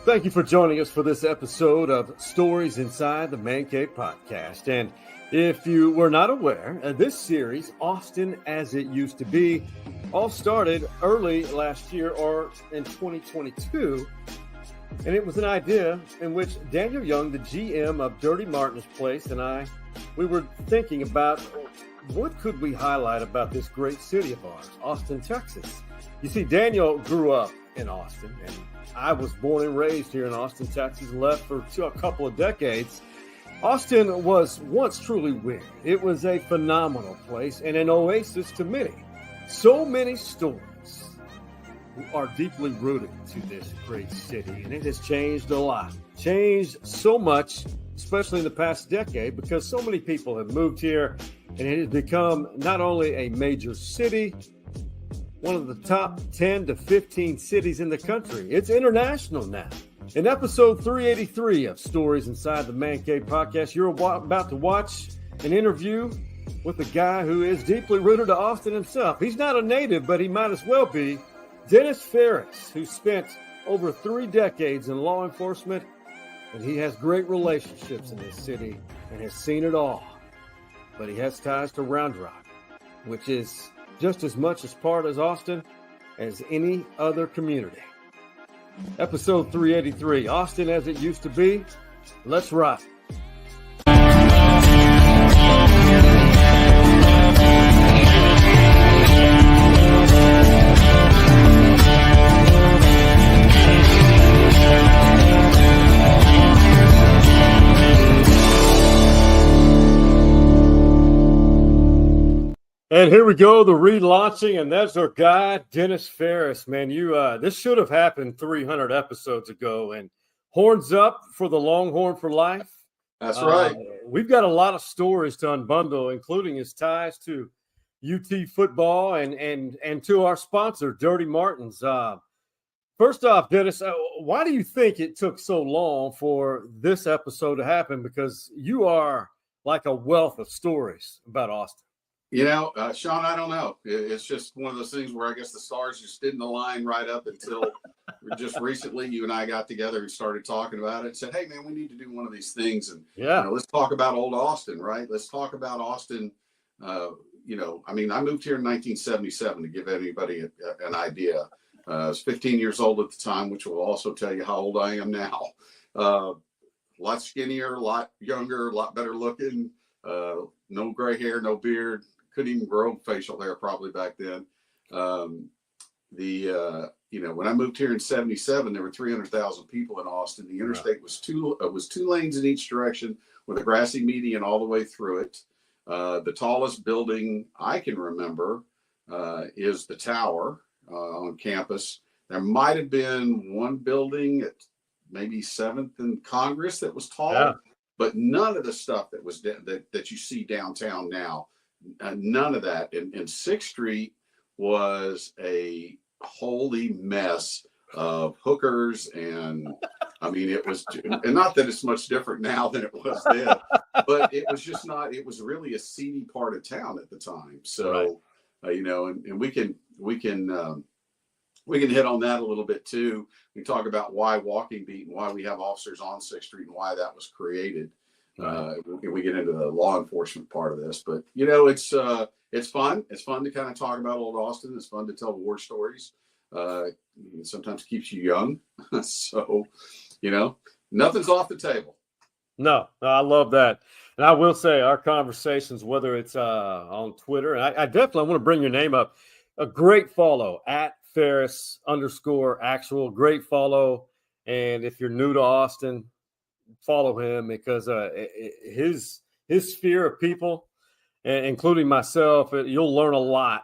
Thank you for joining us for this episode of Stories Inside the Man Cave Podcast. And if you were not aware, this series, Austin as It Used to Be, all started early last year or in 2022. And it was an idea in which Daniel Young, the GM of Dirty Martin's Place, and we were thinking about what could we highlight about this great city of ours, Austin, Texas. You see, Daniel grew up in Austin, and I was born and raised here in Austin, Texas, left for a couple of decades. Austin was once truly weird. It was a phenomenal place and an oasis to many. So many stories are deeply rooted to this great city, and it has changed a lot. Changed so much, especially in the past decade, because so many people have moved here, and it has become not only a major city, one of the top 10 to 15 cities in the country. It's international now. In episode 383 of Stories Inside the Man Cave Podcast, you're about to watch an interview with a guy who is deeply rooted to Austin himself. He's not a native, but he might as well be. Dennis Farris, who spent over 3 decades in law enforcement, and he has great relationships in this city and has seen it all. But he has ties to Round Rock, which is just as much as part of Austin as any other community. Episode 383, Austin as It Used to Be. Let's rock. And here we go, the relaunching, and that's our guy, Dennis Farris. Man, this should have happened 300 episodes ago. And horns up for the Longhorn for life. That's right. We've got a lot of stories to unbundle, including his ties to UT football and to our sponsor, Dirty Martin's. First off, Dennis, why do you think it took so long for this episode to happen? Because you are like a wealth of stories about Austin. You know, Sean, I don't know. It's just one of those things where I guess the stars just didn't align right up until just recently you and I got together and started talking about it and said, hey, man, we need to do one of these things. And, let's talk about old Austin, right? Let's talk about Austin. I moved here in 1977 to give anybody an idea. I was 15 years old at the time, which will also tell you how old I am now. A lot skinnier, a lot younger, a lot better looking. No gray hair, no beard. Couldn't even grow facial hair probably back then. When I moved here in 77, there were 300,000 people in Austin. The interstate was two lanes in each direction with a grassy median all the way through it. The tallest building I can remember is the tower on campus. There might have been one building at maybe 7th and Congress that was tall, but none of the stuff that was that you see downtown now. None of that. And 6th Street was a holy mess of hookers. And I mean, it was, and not that it's much different now than it was then, but it was just not, it was really a seedy part of town at the time. So, and we can hit on that a little bit too. We talk about why Walking Beat and why we have officers on 6th Street and why that was created. We get into the law enforcement part of this, but it's fun. It's fun to kind of talk about old Austin. It's fun to tell war stories. It sometimes keeps you young. So, nothing's off the table. No, I love that. And I will say our conversations, whether it's on Twitter, and I definitely want to bring your name up. A great follow at Farris_actual. Great follow. And if you're new to Austin, follow him because his sphere of people, including myself, you'll learn a lot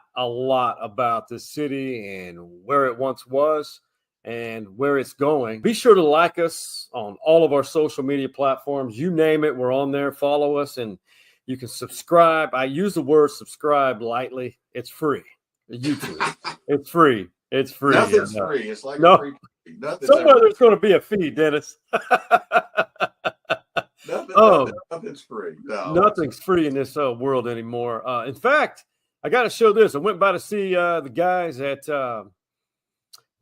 about this city and where it once was and where it's going. Be sure to like us on all of our social media platforms. You name it, we're on there. Follow us, and you can subscribe. I use the word subscribe lightly. It's free. YouTube. It's free. It's free. Nothing's free. It's like a free. Somewhere there's going to be a fee, Dennis. Nothing's free. No, nothing's free in this world anymore. In fact, I got to show this. I went by to see the guys at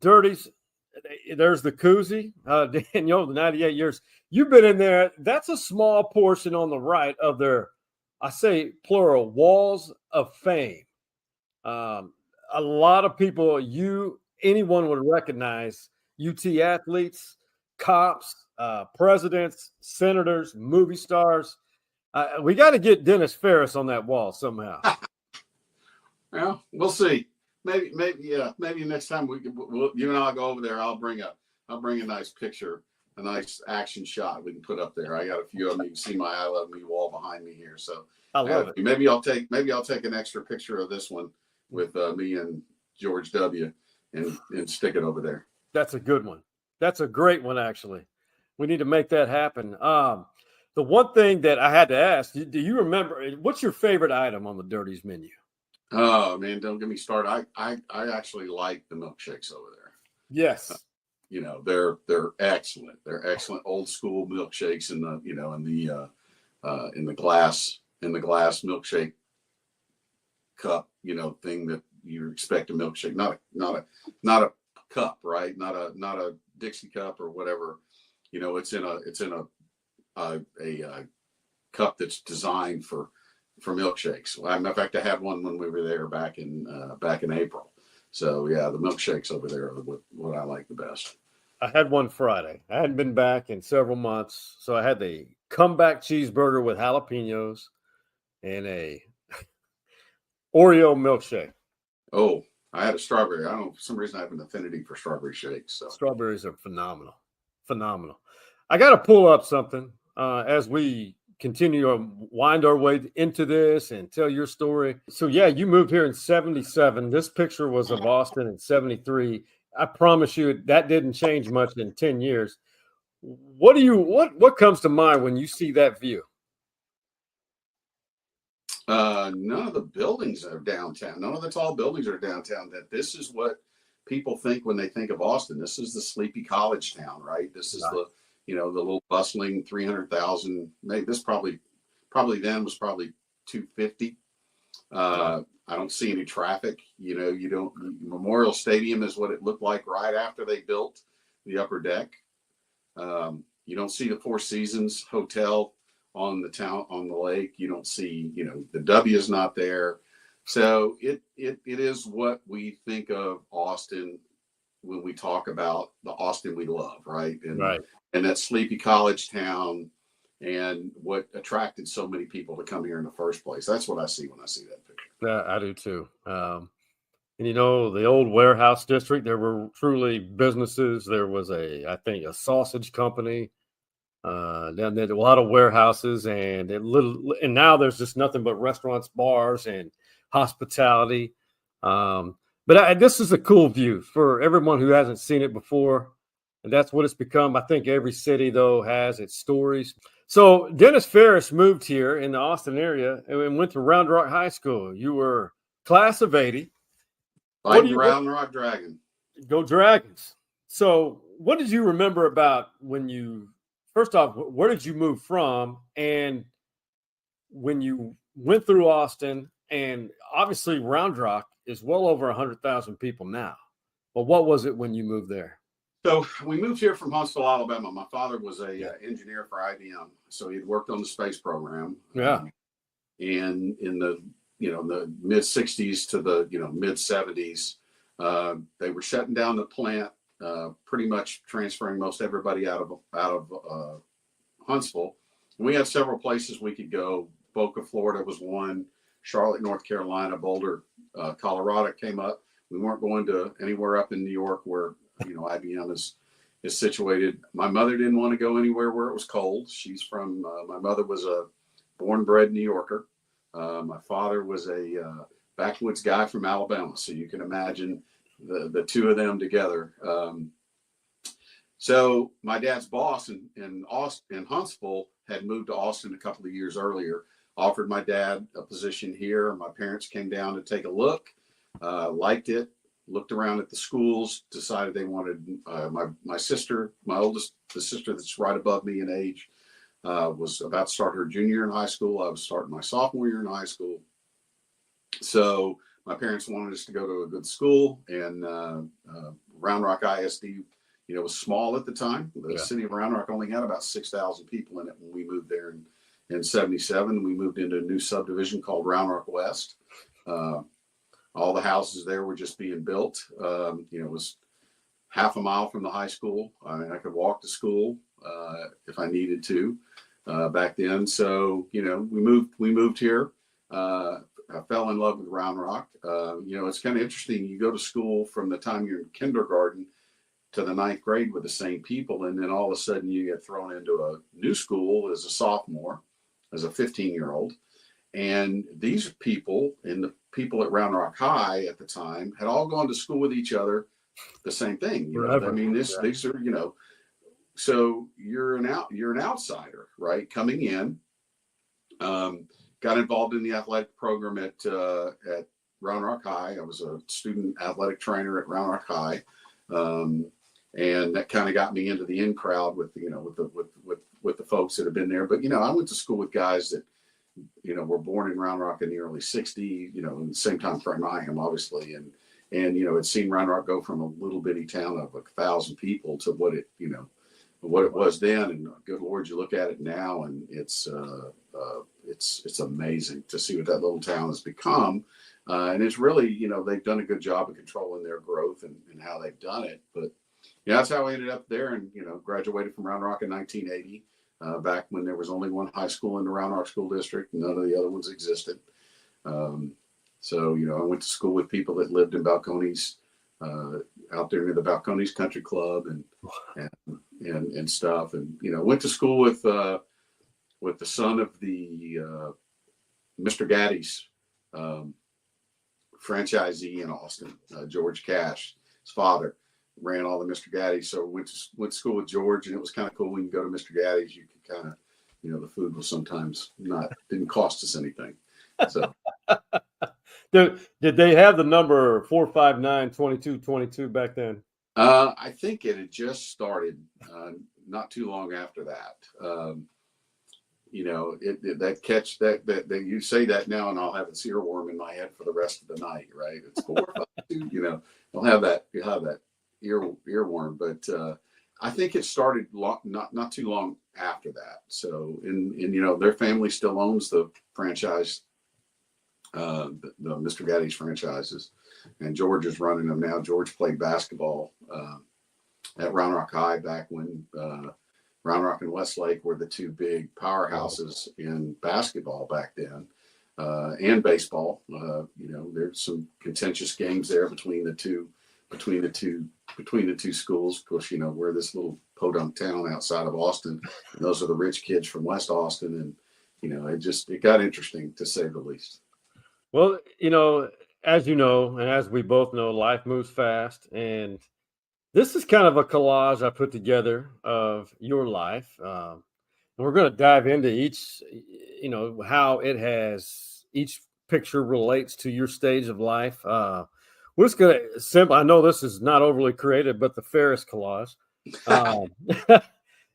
Dirty's There's the koozie. Daniel, the 98 years. You've been in there. That's a small portion on the right of their, I say plural, walls of fame. A lot of people, anyone would recognize UT athletes, cops, presidents, senators, movie stars. We got to get Dennis Farris on that wall somehow. Well, we'll see. Maybe next time you and I'll go over there. I'll bring a nice picture, a nice action shot we can put up there. I got a few of them. You can see my "I love me" wall behind me here. So I love it. Maybe I'll take an extra picture of this one with me and George W. and stick it over there. That's a good one. That's a great one, actually. We need to make that happen. The one thing that I had to ask, do you remember, what's your favorite item on the Dirties menu? Oh man, don't get me started. I actually like the milkshakes over there. Yes. They're excellent. They're excellent old school milkshakes in the glass milkshake cup, thing that you expect a milkshake, not a cup, right? Not a Dixie cup or whatever. It's in a cup that's designed for milkshakes. In fact, I had one when we were there back in April. So yeah, the milkshakes over there are what I like the best. I had one Friday. I hadn't been back in several months, so I had the comeback cheeseburger with jalapenos and a Oreo milkshake. Oh, I had a strawberry. I don't know, for some reason I have an affinity for strawberry shakes. So strawberries are phenomenal. I got to pull up something as we continue to wind our way into this and tell your story. So yeah, you moved here in 77. This picture was of Austin in 73. I promise you that didn't change much in 10 years. What comes to mind when you see that view? None of the buildings are downtown. None of the tall buildings are downtown. That this is what people think when they think of Austin. This is the sleepy college town, right? This is the little bustling 300,000. Maybe this probably then was probably 250. I don't see any traffic. You don't. Memorial Stadium is what it looked like right after they built the upper deck. You don't see the Four Seasons Hotel on the lake. You don't see, the W is not there. So it is what we think of Austin when we talk about the Austin we love, right? And that sleepy college town and what attracted so many people to come here in the first place. That's what I see when I see that picture. Yeah, I do too. And the old warehouse district, there were truly businesses. There was I think a sausage company. Down there, a lot of warehouses, and now there's just nothing but restaurants, bars, and hospitality. But this is a cool view for everyone who hasn't seen it before, and that's what it's become. I think every city though has its stories. So Dennis Farris moved here in the Austin area and went to Round Rock High School. You were class of 80. Round Rock Dragon. Go Dragons. So what did you remember about when you? First off, where did you move from? And when you went through Austin, and obviously Round Rock is well over 100,000 people now. But what was it when you moved there? So we moved here from Huntsville, Alabama. My father was a engineer for IBM. So he'd worked on the space program. Yeah. And in the mid 60s to the, mid 70s, they were shutting down the plant. Pretty much transferring most everybody out of Huntsville. And we had several places we could go. Boca, Florida was one. Charlotte, North Carolina. Boulder, Colorado came up. We weren't going to anywhere up in New York where IBM is situated. My mother didn't want to go anywhere where it was cold. She's from. My mother was a born-bred New Yorker. My father was a backwoods guy from Alabama. So you can imagine the two of them together. So my dad's boss in Huntsville had moved to Austin a couple of years earlier, offered my dad a position here. My parents came down to take a look, liked it, looked around at the schools, decided they wanted my sister, the sister that's right above me in age, was about to start her junior year in high school. I was starting my sophomore year in high school. So my parents wanted us to go to a good school, and Round Rock ISD it was small at the time. The city of Round Rock only had about 6,000 people in it when we moved there in 77. We moved into a new subdivision called Round Rock West. All the houses there were just being built. It was half a mile from the high school. I could walk to school if I needed to back then. So, we moved here. I fell in love with Round Rock. It's kind of interesting. You go to school from the time you're in kindergarten to the 9th grade with the same people, and then all of a sudden you get thrown into a new school as a sophomore, as a 15-year-old. And these people and the people at Round Rock High at the time had all gone to school with each other, the same thing. These are, so you're an outsider, right? Coming in, got involved in the athletic program at Round Rock High. I was a student athletic trainer at Round Rock High. And that kind of got me into the in crowd with the folks that have been there. But, I went to school with guys that, were born in Round Rock in the early 60s, in the same time frame I am, obviously. And had seen Round Rock go from a little bitty town of 1,000 people to what it was then. And good Lord, you look at it now and it's amazing to see what that little town has become. And it's really, they've done a good job of controlling their growth and how they've done it. But that's how I ended up there, and graduated from Round Rock in 1980, back when there was only one high school in the Round Rock School District. None of the other ones existed. So I went to school with people that lived in Balcones, out there near the Balcones Country Club and stuff, and went to school with the son of the Mr. Gaddy's franchisee in Austin, George Cash. His father ran all the Mr. Gaddy's, so went to school with George, and it was kind of cool. When you go to Mr. Gaddy's, you could kind of, the food was sometimes didn't cost us anything. So, did they have the number 459-2222 back then? I think it had just started, not too long after that. That catch that you say that now, and I'll have this earworm in my head for the rest of the night, right? It's 452. You'll have that earworm, but I think it started not too long after that. So, and their family still owns the franchise, the Mr. Gaddy's franchises, and George is running them now. George played basketball at Round Rock High back when Round Rock and Westlake were the two big powerhouses in basketball back then, and baseball. There's some contentious games there between the two schools. Of course, we're this little podunk town outside of Austin, and those are the rich kids from West Austin, and it got interesting, to say the least. Well, as you know, and as we both know, life moves fast, and this is kind of a collage I put together of your life. And we're going to dive into each, how each picture relates to your stage of life. We're just going to I know this is not overly creative, but the Farris collage. I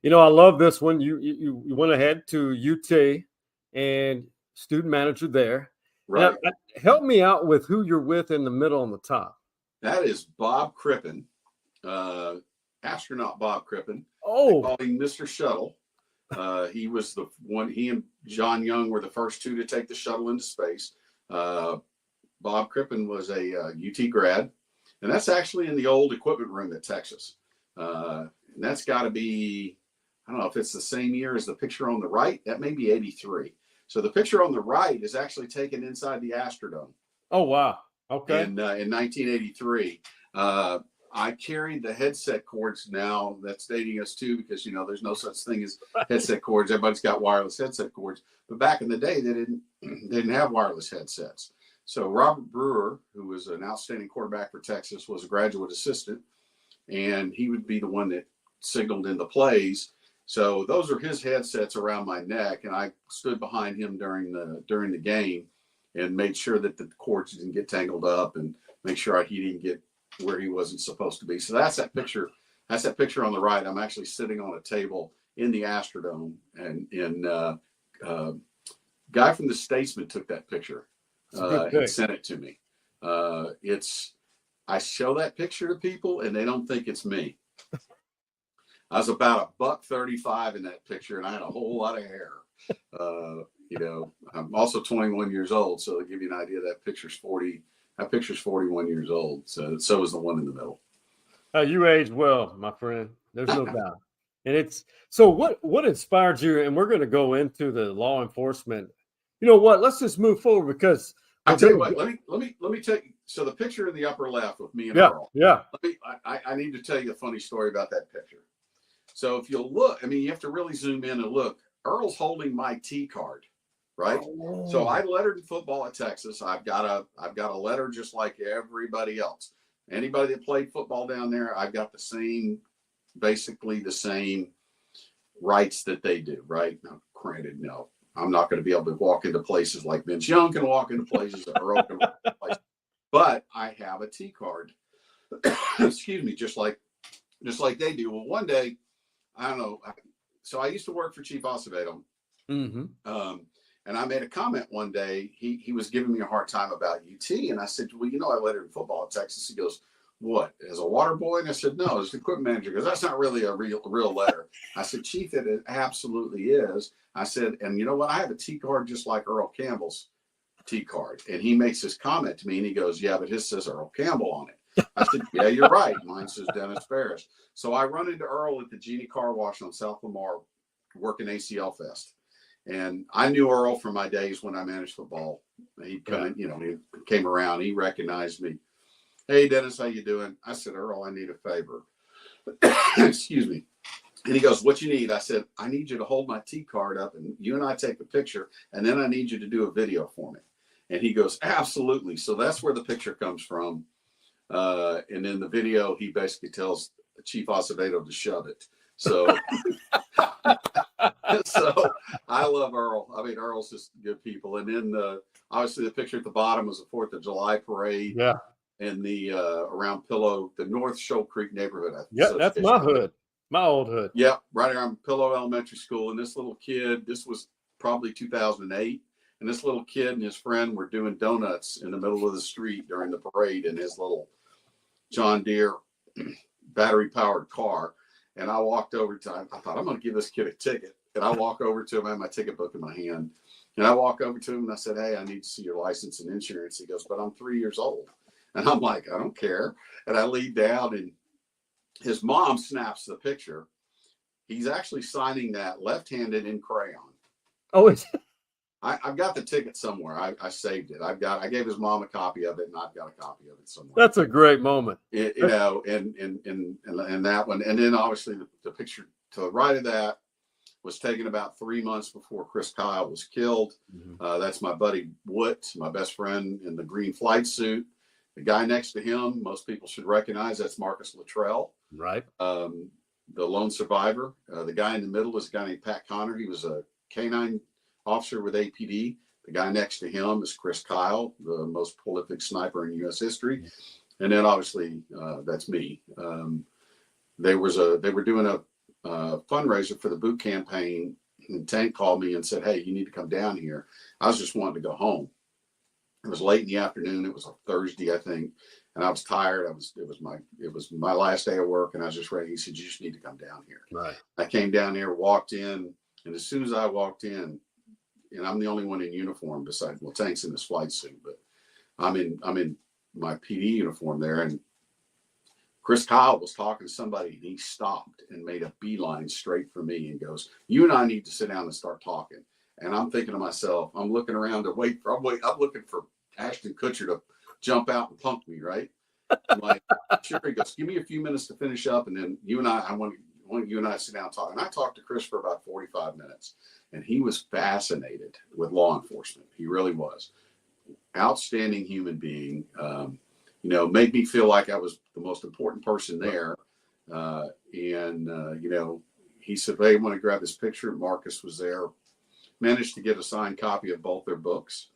love this one. You went ahead to UT and student manager there. Right. Now, help me out with who you're with in the middle on the top. That is Bob Crippen, astronaut Bob Crippen. Oh, they call him Mr. Shuttle. He was the one. He and John Young were the first two to take the shuttle into space. Bob Crippen was a UT grad, and that's actually in the old equipment room at Texas. And that's got to be, I don't know if it's the same year as the picture on the right. That may be 83. So the picture on the right is actually taken inside the Astrodome. Oh, wow. Okay. In 1983. I carried the headset cords now. That's dating us too, because there's no such thing as headset cords. Everybody's got wireless headset cords, but back in the day they didn't have wireless headsets. So Robert Brewer, who was an outstanding quarterback for Texas, was a graduate assistant, and he would be the one that signaled in the plays. So those are his headsets around my neck, and I stood behind him during the game and made sure that the cords didn't get tangled up and make sure he didn't get where he wasn't supposed to be. So that's that picture. That's that picture on the right. I'm actually sitting on a table in the Astrodome, and guy from the Statesman took that picture and sent it to me. I show that picture to people and they don't think it's me. I was about $135 in that picture, and I had a whole lot of hair. I'm also 21 years old, so to give you an idea, that picture's 41 years old. So is the one in the middle. You aged well, my friend. There's no doubt. And it's so what inspired you? And we're going to go into the law enforcement. You know what? Let's just move forward because I'll tell you what. Let me tell you. So the picture in the upper left with me and Earl. Yeah. I need to tell you a funny story about that picture. So if you'll look, I mean, you have to really zoom in and look. Earl's holding my T card, right? Oh. So I lettered in football at Texas. I've got a letter just like everybody else. Anybody that played football down there, I've got basically the same rights that they do, right? Now, granted, no, I'm not going to be able to walk into places like Vince Young can walk into places that Earl can walk into places. But I have a T card. Excuse me, just like they do. Well, one day, I don't know. So I used to work for Chief Acevedo. Mm-hmm. And I made a comment one day. He was giving me a hard time about UT. And I said, well, I lettered in football at Texas. He goes, what, as a water boy? And I said, no, as the equipment manager. Because that's not really a real letter. I said, Chief, it absolutely is. I said, and you know what? I have a T card just like Earl Campbell's T card. And he makes this comment to me and he goes, yeah, but his says Earl Campbell on it. I said, yeah, you're right. Mine says Dennis Farris. So I run into Earl at the Genie Car Wash on South Lamar working ACL Fest. And I knew Earl from my days when I managed football. He'd come in, he came around, he recognized me. Hey, Dennis, how you doing? I said, Earl, I need a favor. Excuse me. And he goes, what you need? I said, I need you to hold my T card up and you and I take the picture. And then I need you to do a video for me. And he goes, absolutely. So that's where the picture comes from. And in the video, he basically tells Chief Acevedo to shove it. So, so I love Earl. I mean, Earl's just good people. And then obviously the picture at the bottom was the 4th of July parade. Yeah. In the around Pillow, the North Shoal Creek neighborhood. Yeah, that's my hood, my old hood. Yeah, right around Pillow Elementary School. And this little kid, this was probably 2008. And this little kid and his friend were doing donuts in the middle of the street during the parade in his little John Deere battery powered car. And I walked over to him. I thought, I'm going to give this kid a ticket. And I walk over to him. I had my ticket book in my hand. And I walk over to him and I said, hey, I need to see your license and insurance. He goes, but I'm 3 years old. And I'm like, I don't care. And I lean down and his mom snaps the picture. He's actually signing that left-handed in crayon. Oh, I've got the ticket somewhere. I saved it. I gave his mom a copy of it and I've got a copy of it somewhere. That's a great moment. And that one. And then obviously the picture to the right of that was taken about 3 months before Chris Kyle was killed. Mm-hmm. That's my buddy Wood, my best friend in the green flight suit. The guy next to him, most people should recognize, that's Marcus Luttrell. Right. The lone survivor. The guy in the middle is a guy named Pat Connor. He was a K-9 officer with APD. The guy next to him is Chris Kyle, the most prolific sniper in U.S. history. And then obviously that's me. They were doing a fundraiser for the boot campaign, and Tank called me and said, hey, you need to come down here. I was just wanting to go home. It was late in the afternoon. It was a Thursday, I think, and I was tired. It was my last day of work, and I was just ready. He said, "You just need to come down here." Right. I came down here, walked in, and as soon as I walked in, and I'm the only one in uniform besides, well, Tank's in his flight suit, but I'm in my PD uniform there, and Chris Kyle was talking to somebody, and he stopped and made a beeline straight for me and goes, "You and I need to sit down and start talking." And I'm thinking to myself, I'm looking around to I'm looking for Ashton Kutcher to jump out and punk me, right? I'm like, sure. He goes, give me a few minutes to finish up, and then I want you and I to sit down and talk. And I talked to Chris for about 45 minutes, and he was fascinated with law enforcement. He really was. Outstanding human being. Made me feel like I was the most important person there. He said, hey, I want to grab this picture. Marcus was there. Managed to get a signed copy of both their books.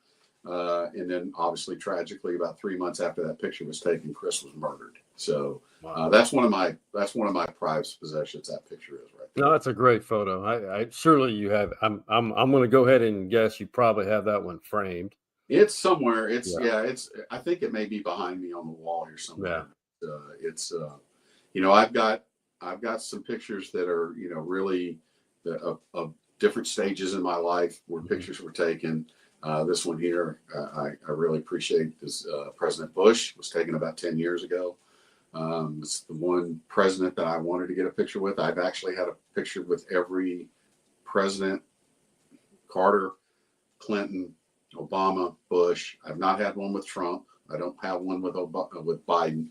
And then obviously tragically about 3 months after that picture was taken, Chris was murdered. So that's one of my prized possessions. That picture is right there. No, that's a great photo. I surely you have. I'm going to go ahead and guess you probably have that one framed. It's somewhere. I think it may be behind me on the wall here somewhere. Yeah. I've got I've got some pictures that are, really of different stages in my life where pictures were taken. This one here, I really appreciate this. President Bush was taken about 10 years ago. It's the one president that I wanted to get a picture with. I've actually had a picture with every president: Carter, Clinton, Obama, Bush. I've not had one with Trump. I don't have one with Biden.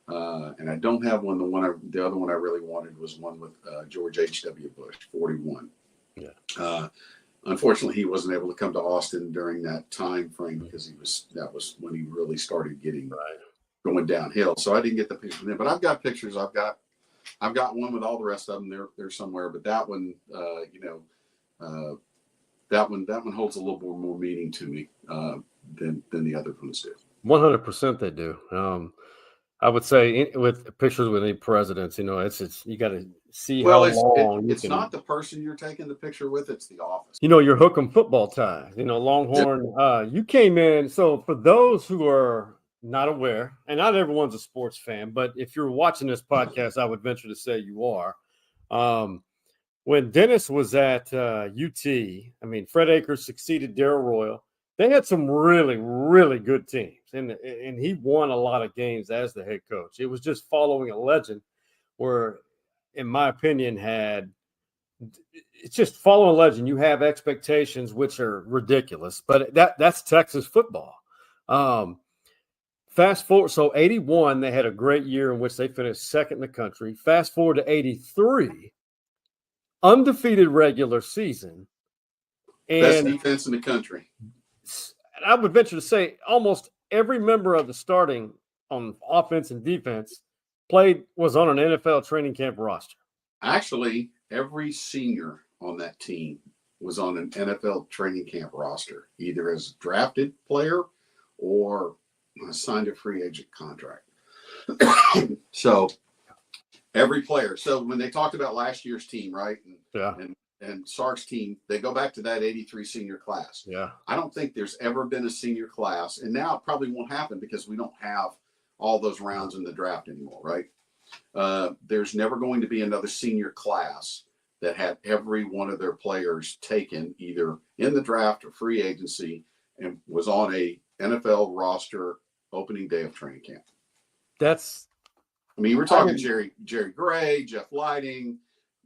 And I don't have one. The other one I really wanted was one with George H.W. Bush, 41. Yeah. Unfortunately, he wasn't able to come to Austin during that time frame because that was when he really started getting going downhill. So I didn't get the picture then. But I've got pictures. I've got one with all the rest of them. They're somewhere. But that one, that one holds a little more meaning to me than the other ones do. 100% they do. I would say with pictures with any presidents, it's you got to see how long. It's not the person you're taking the picture with; it's the office. Your hook 'em football ties. Longhorn. You came in. So for those who are not aware, and not everyone's a sports fan, but if you're watching this podcast, I would venture to say you are. When Dennis was at UT, Fred Akers succeeded Darrell Royal. They had some really, really good teams, and he won a lot of games as the head coach. It was just following a legend where, in my opinion, it's just following a legend. You have expectations which are ridiculous, but that's Texas football. Fast forward, so 81, they had a great year in which they finished second in the country. Fast forward to 83, undefeated regular season. And best defense in the country. I would venture to say almost every member of the starting on offense and defense was on an NFL training camp roster. Actually, every senior on that team was on an NFL training camp roster, either as a drafted player or signed a free agent contract. So every player. So when they talked about last year's team, right? And Sark's team, they go back to that 83 senior class. Yeah. I don't think there's ever been a senior class, and now it probably won't happen because we don't have all those rounds in the draft anymore, right? There's never going to be another senior class that had every one of their players taken either in the draft or free agency and was on a NFL roster opening day of training camp. We're talking Jerry Gray, Jeff Lighting,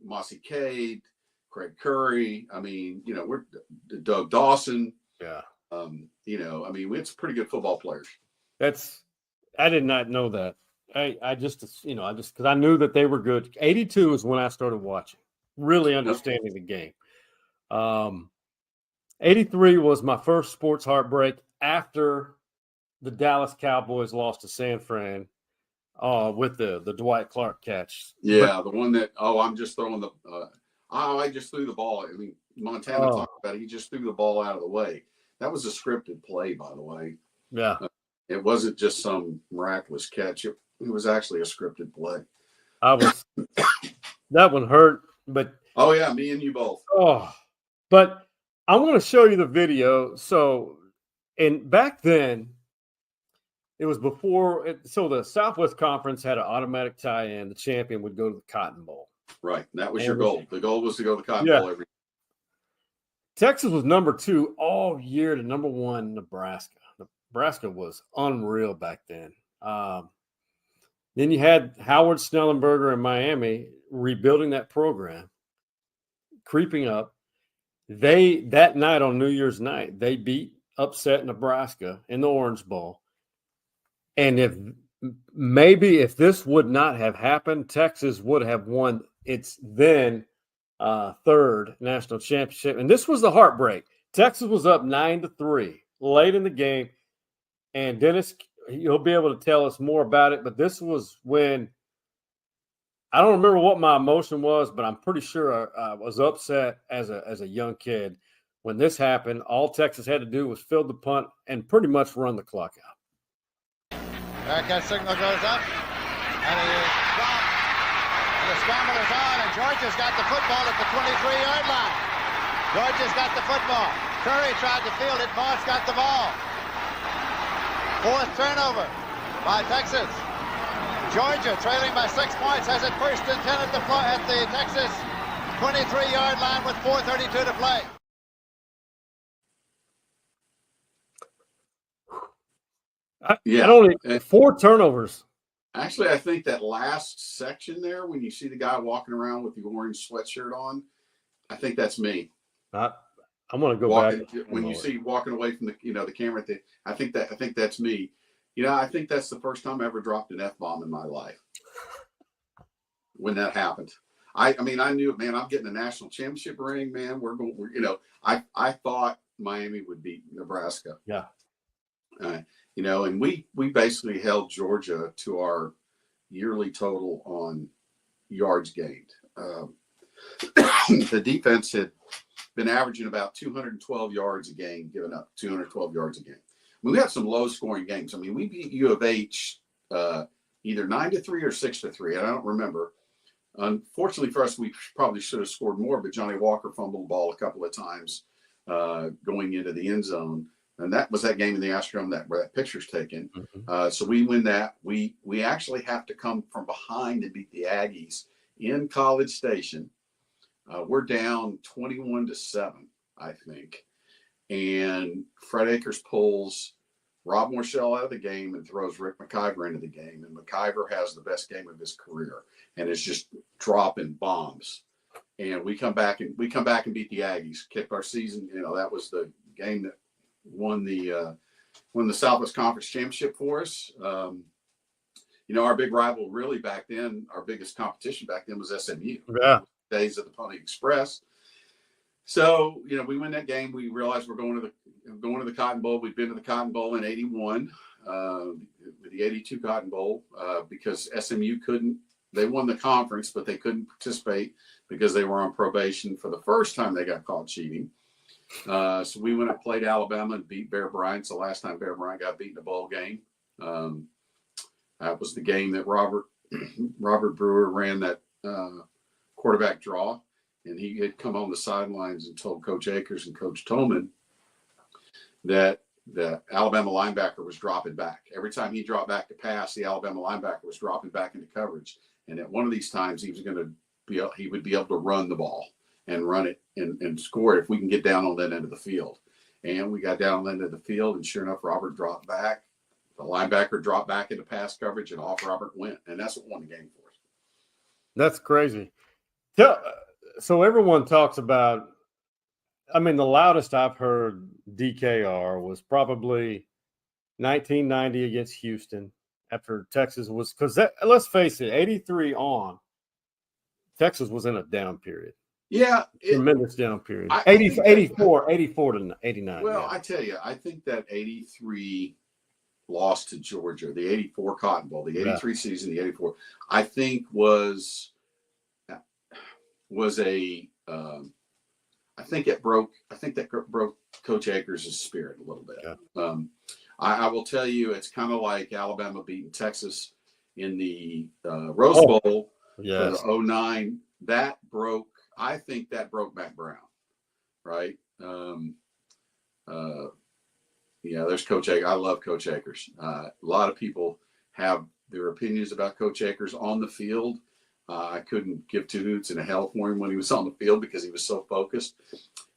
Mossy Cade, Craig Curry. We're Doug Dawson. Yeah. It's pretty good football players. I did not know that. I just because I knew that they were good. 82 is when I started watching, really understanding the game. 83 was my first sports heartbreak after the Dallas Cowboys lost to San Fran with the Dwight Clark catch. Yeah, the one that I'm just throwing the. I just threw the ball. Montana talked about it. He just threw the ball out of the way. That was a scripted play, by the way. Yeah. It wasn't just some miraculous catch. It was actually a scripted play. That one hurt, but. Oh, yeah, me and you both. But I want to show you the video. So, and back then, it was before. So the Southwest Conference had an automatic tie-in. The champion would go to the Cotton Bowl. Right. That was your goal. The goal was to go to the Cotton Bowl every year. Texas was number 2 all year to number 1, Nebraska. Nebraska was unreal back then. Then you had Howard Snellenberger in Miami rebuilding that program, creeping up. That night on New Year's night, they upset Nebraska in the Orange Bowl. And if this would not have happened, Texas would have won its then third national championship. And this was the heartbreak. Texas was up 9-3 late in the game. And Dennis, he'll be able to tell us more about it. But this was when I don't remember what my emotion was, but I'm pretty sure I was upset as a young kid. When this happened, all Texas had to do was field the punt and pretty much run the clock out. That signal goes up, and he is dropped. And the scramble is on, and Georgia's got the football at the 23-yard line. Georgia's got the football. Curry tried to field it. Moss got the ball. 4th turnover by Texas. Georgia, trailing by 6 points, has it first and 10 at the Texas 23-yard line with 4:32 to play. Yeah, only 4 turnovers. Actually, I think that last section there, when you see the guy walking around with the orange sweatshirt on, I think that's me. I'm going to go back. When you see walking away from the camera, I think that's me. I think that's the first time I ever dropped an F-bomb in my life. When that happened, I knew, man, I'm getting a national championship ring, man. I thought Miami would beat Nebraska. Yeah. And we basically held Georgia to our yearly total on yards gained. The defense had been averaging about 212 yards a game, giving up 212 yards a game. We had some low-scoring games. We beat U of H either 9-3 or 6-3. I don't remember. Unfortunately for us, we probably should have scored more, but Johnny Walker fumbled the ball a couple of times going into the end zone. And that was that game in the Astrodome where that picture's taken. Mm-hmm. So we win that. We actually have to come from behind and beat the Aggies in College Station. We're down 21-7, I think. And Fred Akers pulls Rob Morshell out of the game and throws Rick McIver into the game. And McIver has the best game of his career and is just dropping bombs. And we come back and beat the Aggies, kicked our season. That was the game that won the Southwest Conference Championship for us. Our big rival really back then, our biggest competition back then was SMU. Yeah. Days of the Pony Express. So, we win that game. We realized we're going to the Cotton Bowl. We've been to the Cotton Bowl in 81, the 82 Cotton Bowl, because SMU they won the conference, but they couldn't participate because they were on probation for the first time they got caught cheating. So we went and played Alabama and beat Bear Bryant. It's the last time Bear Bryant got beat in a bowl game. That was the game that Robert Brewer ran that quarterback draw, and he had come on the sidelines and told Coach Akers and Coach Tolman that the Alabama linebacker was dropping back. Every time he dropped back to pass, the Alabama linebacker was dropping back into coverage. And at one of these times, he would be able to run the ball and run it and score it if we can get down on that end of the field. And we got down on that end of the field, and sure enough, Robert dropped back. The linebacker dropped back into pass coverage, and off Robert went. And that's what won the game for us. That's crazy. So everyone talks about, the loudest I've heard DKR was probably 1990 against Houston after Texas was, because let's face it, 83 on, Texas was in a down period. Yeah. Tremendous down period. 84 to 89. Well, yeah. I tell you, I think that 83 loss to Georgia, the 84 Cotton Bowl, the 83 season, the 84, I think was a I think that broke Coach Akers' spirit a little bit. Yeah. I will tell you, it's kind of like Alabama beating Texas in the Rose Bowl for the 09. I think that broke Mac Brown, right? There's Coach Akers. I love Coach Akers. A lot of people have their opinions about Coach Akers on the field. I couldn't give two hoots in a hell for him when he was on the field because he was so focused.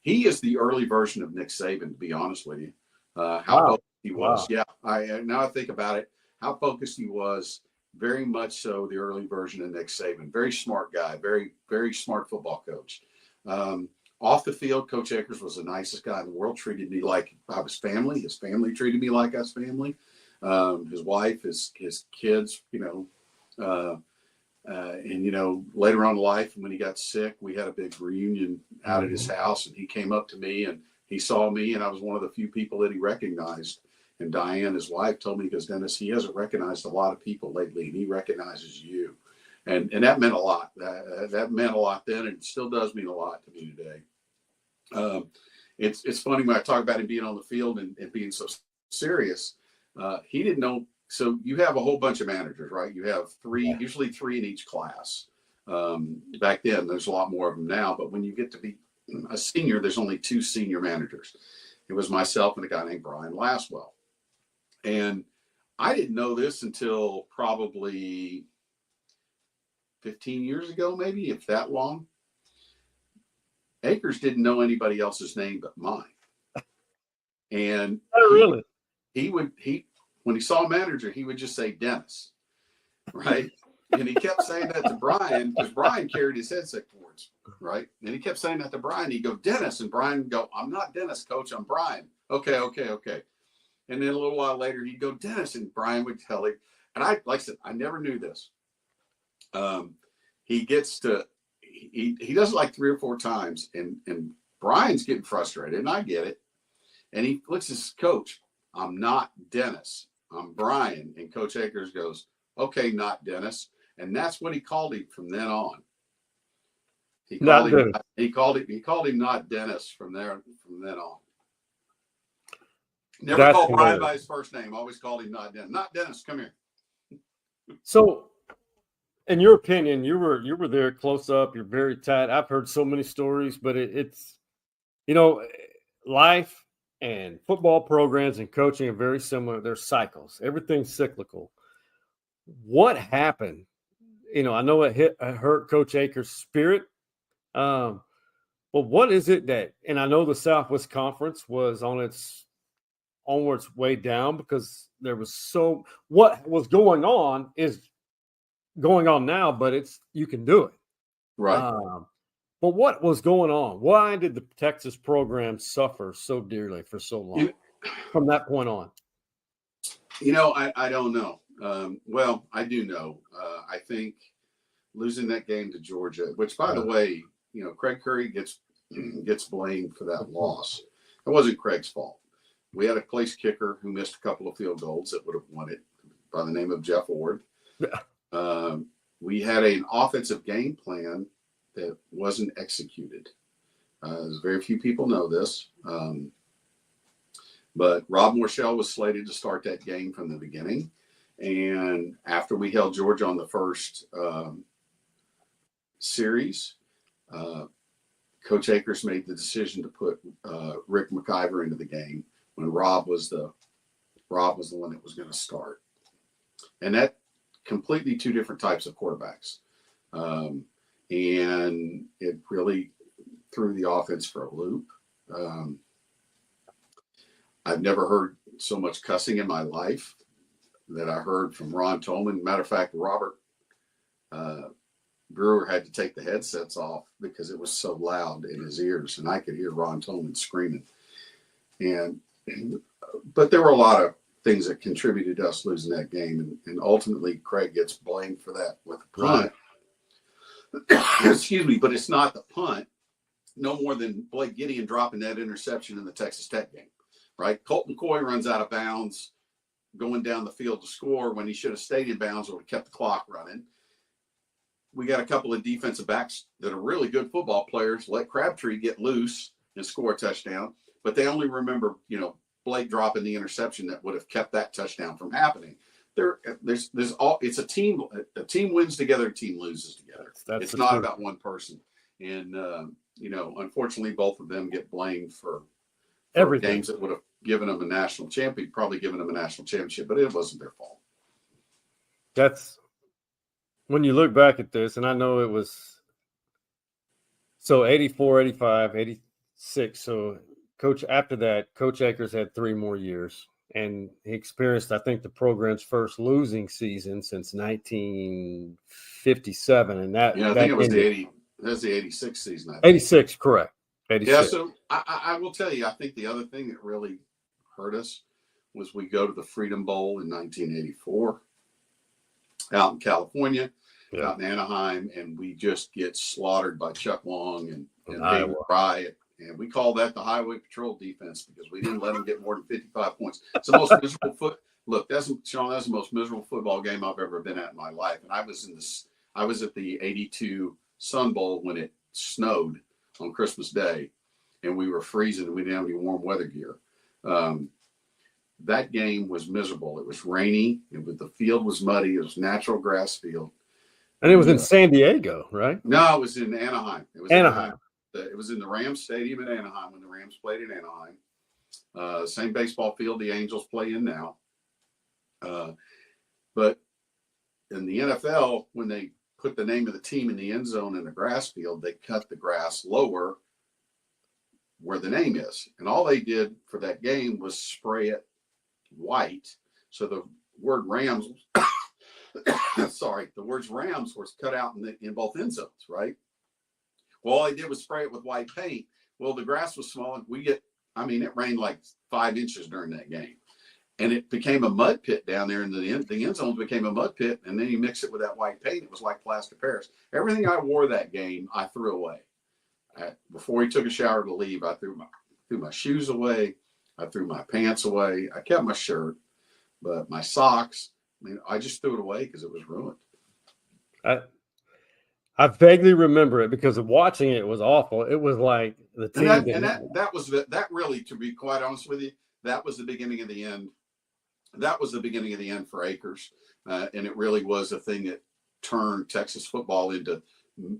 He is the early version of Nick Saban, to be honest with you. Focused he was. Wow. Yeah. Now I think about it, how focused he was, very much so the early version of Nick Saban. Very smart guy, very, very smart football coach. Off the field, Coach Akers was the nicest guy in the world, treated me like I was family. His family treated me like I was family. His wife, his kids, and later on in life, when he got sick, we had a big reunion out at his house, and he came up to me and he saw me, and I was one of the few people that he recognized. And Diane, his wife, told me, because Dennis, he hasn't recognized a lot of people lately, and he recognizes you. And that meant a lot. That meant a lot then, and it still does mean a lot to me today. It's funny when I talk about him being on the field and being so serious. He didn't know. So you have a whole bunch of managers, right? You have usually three in each class. Back then, there's a lot more of them now. But when you get to be a senior, there's only two senior managers. It was myself and a guy named Brian Laswell. And I didn't know this until probably 15 years ago, maybe, if that long. Akers didn't know anybody else's name but mine. And really? When he saw a manager, he would just say Dennis, right? And he kept saying that to Brian, because Brian carried his headset cords, right? And he kept saying that to Brian. He'd go, Dennis. And Brian would go, I'm not Dennis, coach. I'm Brian. Okay. And then a little while later, he'd go, Dennis. And Brian would tell him. And like I said, I never knew this. He does it like 3 or 4 times. And Brian's getting frustrated. And I get it. And he looks at his coach. I'm not Dennis. I'm Brian. And Coach Akers goes, okay, not Dennis. And that's what he called him from then on. He called him not Dennis from then on. Never That's called Brian hilarious. by his first name. Always called him not Dennis. Not Dennis, come here. So, in your opinion, you were there close up. You're very tight. I've heard so many stories, but it's life and football programs and coaching are very similar. They're cycles. Everything's cyclical. What happened? I know it hurt Coach Akers' spirit. But what is it that? And I know the Southwest Conference was on its way down because there was what was going on is going on now, but you can do it. Right. But what was going on? Why did the Texas program suffer so dearly for so long from that point on? I don't know. Well, I do know. I think losing that game to Georgia, which, by the way, Craig Curry gets blamed for that loss. It wasn't Craig's fault. We had a place kicker who missed a couple of field goals that would have won it, by the name of Jeff Ord. We had an offensive game plan that wasn't executed. Very few people know this. But Rob Morshell was slated to start that game from the beginning. And after we held Georgia on the first series, Coach Akers made the decision to put Rick McIver into the game when Rob was the one that was going to start. And that completely 2 different types of quarterbacks. And it really threw the offense for a loop. I've never heard so much cussing in my life that I heard from Ron Tolman. Matter of fact, Robert Brewer had to take the headsets off because it was so loud in his ears, and I could hear Ron Tolman screaming. But there were a lot of things that contributed to us losing that game, and ultimately Craig gets blamed for that with the punt. Excuse me, but it's not the punt no more than Blake Gideon dropping that interception in the Texas Tech game, right? Colt McCoy runs out of bounds going down the field to score when he should have stayed in bounds or kept the clock running. We got a couple of defensive backs that are really good football players. Let Crabtree get loose and score a touchdown, but they only remember, Blake dropping the interception that would have kept that touchdown from happening. It's a team. A team wins together, a team loses together. It's not about one person. And unfortunately, both of them get blamed for everything. Games that would have given them a national championship, probably given them a national championship, but it wasn't their fault. That's when you look back at this, and I know it was 84, 85, 86. So after that, Coach Akers had 3 more years, and he experienced, I think, the program's first losing season since 1957. And I think it was that's the 86 season. 86, correct. 86. Yeah, so I will tell you, I think the other thing that really hurt us was we go to the Freedom Bowl in 1984 out in California, out in Anaheim, and we just get slaughtered by Chuck Long and David Riot. And we call that the Highway Patrol defense because we didn't let them get more than 55 points. It's the most miserable that's the most miserable football game I've ever been at in my life. And I was at the 82 Sun Bowl when it snowed on Christmas Day, and we were freezing and we didn't have any warm weather gear. That game was miserable. It was rainy. The field was muddy. It was natural grass field. And it was in San Diego, right? No, it was in Anaheim. It was Anaheim. It was in the Rams Stadium in Anaheim when the Rams played in Anaheim. Same baseball field the Angels play in now. But in the NFL, when they put the name of the team in the end zone in the grass field, they cut the grass lower where the name is. And all they did for that game was spray it white. So the word Rams, the words Rams was cut out in both end zones, right? Well, all they did was spray it with white paint. Well, the grass was small. It rained like 5 inches during that game. And it became a mud pit down there in the end zones became a mud pit. And then you mix it with that white paint. It was like plaster Paris. Everything I wore that game, I threw away. Before he took a shower to leave, I threw my shoes away. I threw my pants away. I kept my shirt, but my socks, I just threw it away because it was ruined. I vaguely remember it because of watching it was awful. It was like the team. That really, to be quite honest with you, that was the beginning of the end. That was the beginning of the end for Akers. And it really was a thing that turned Texas football into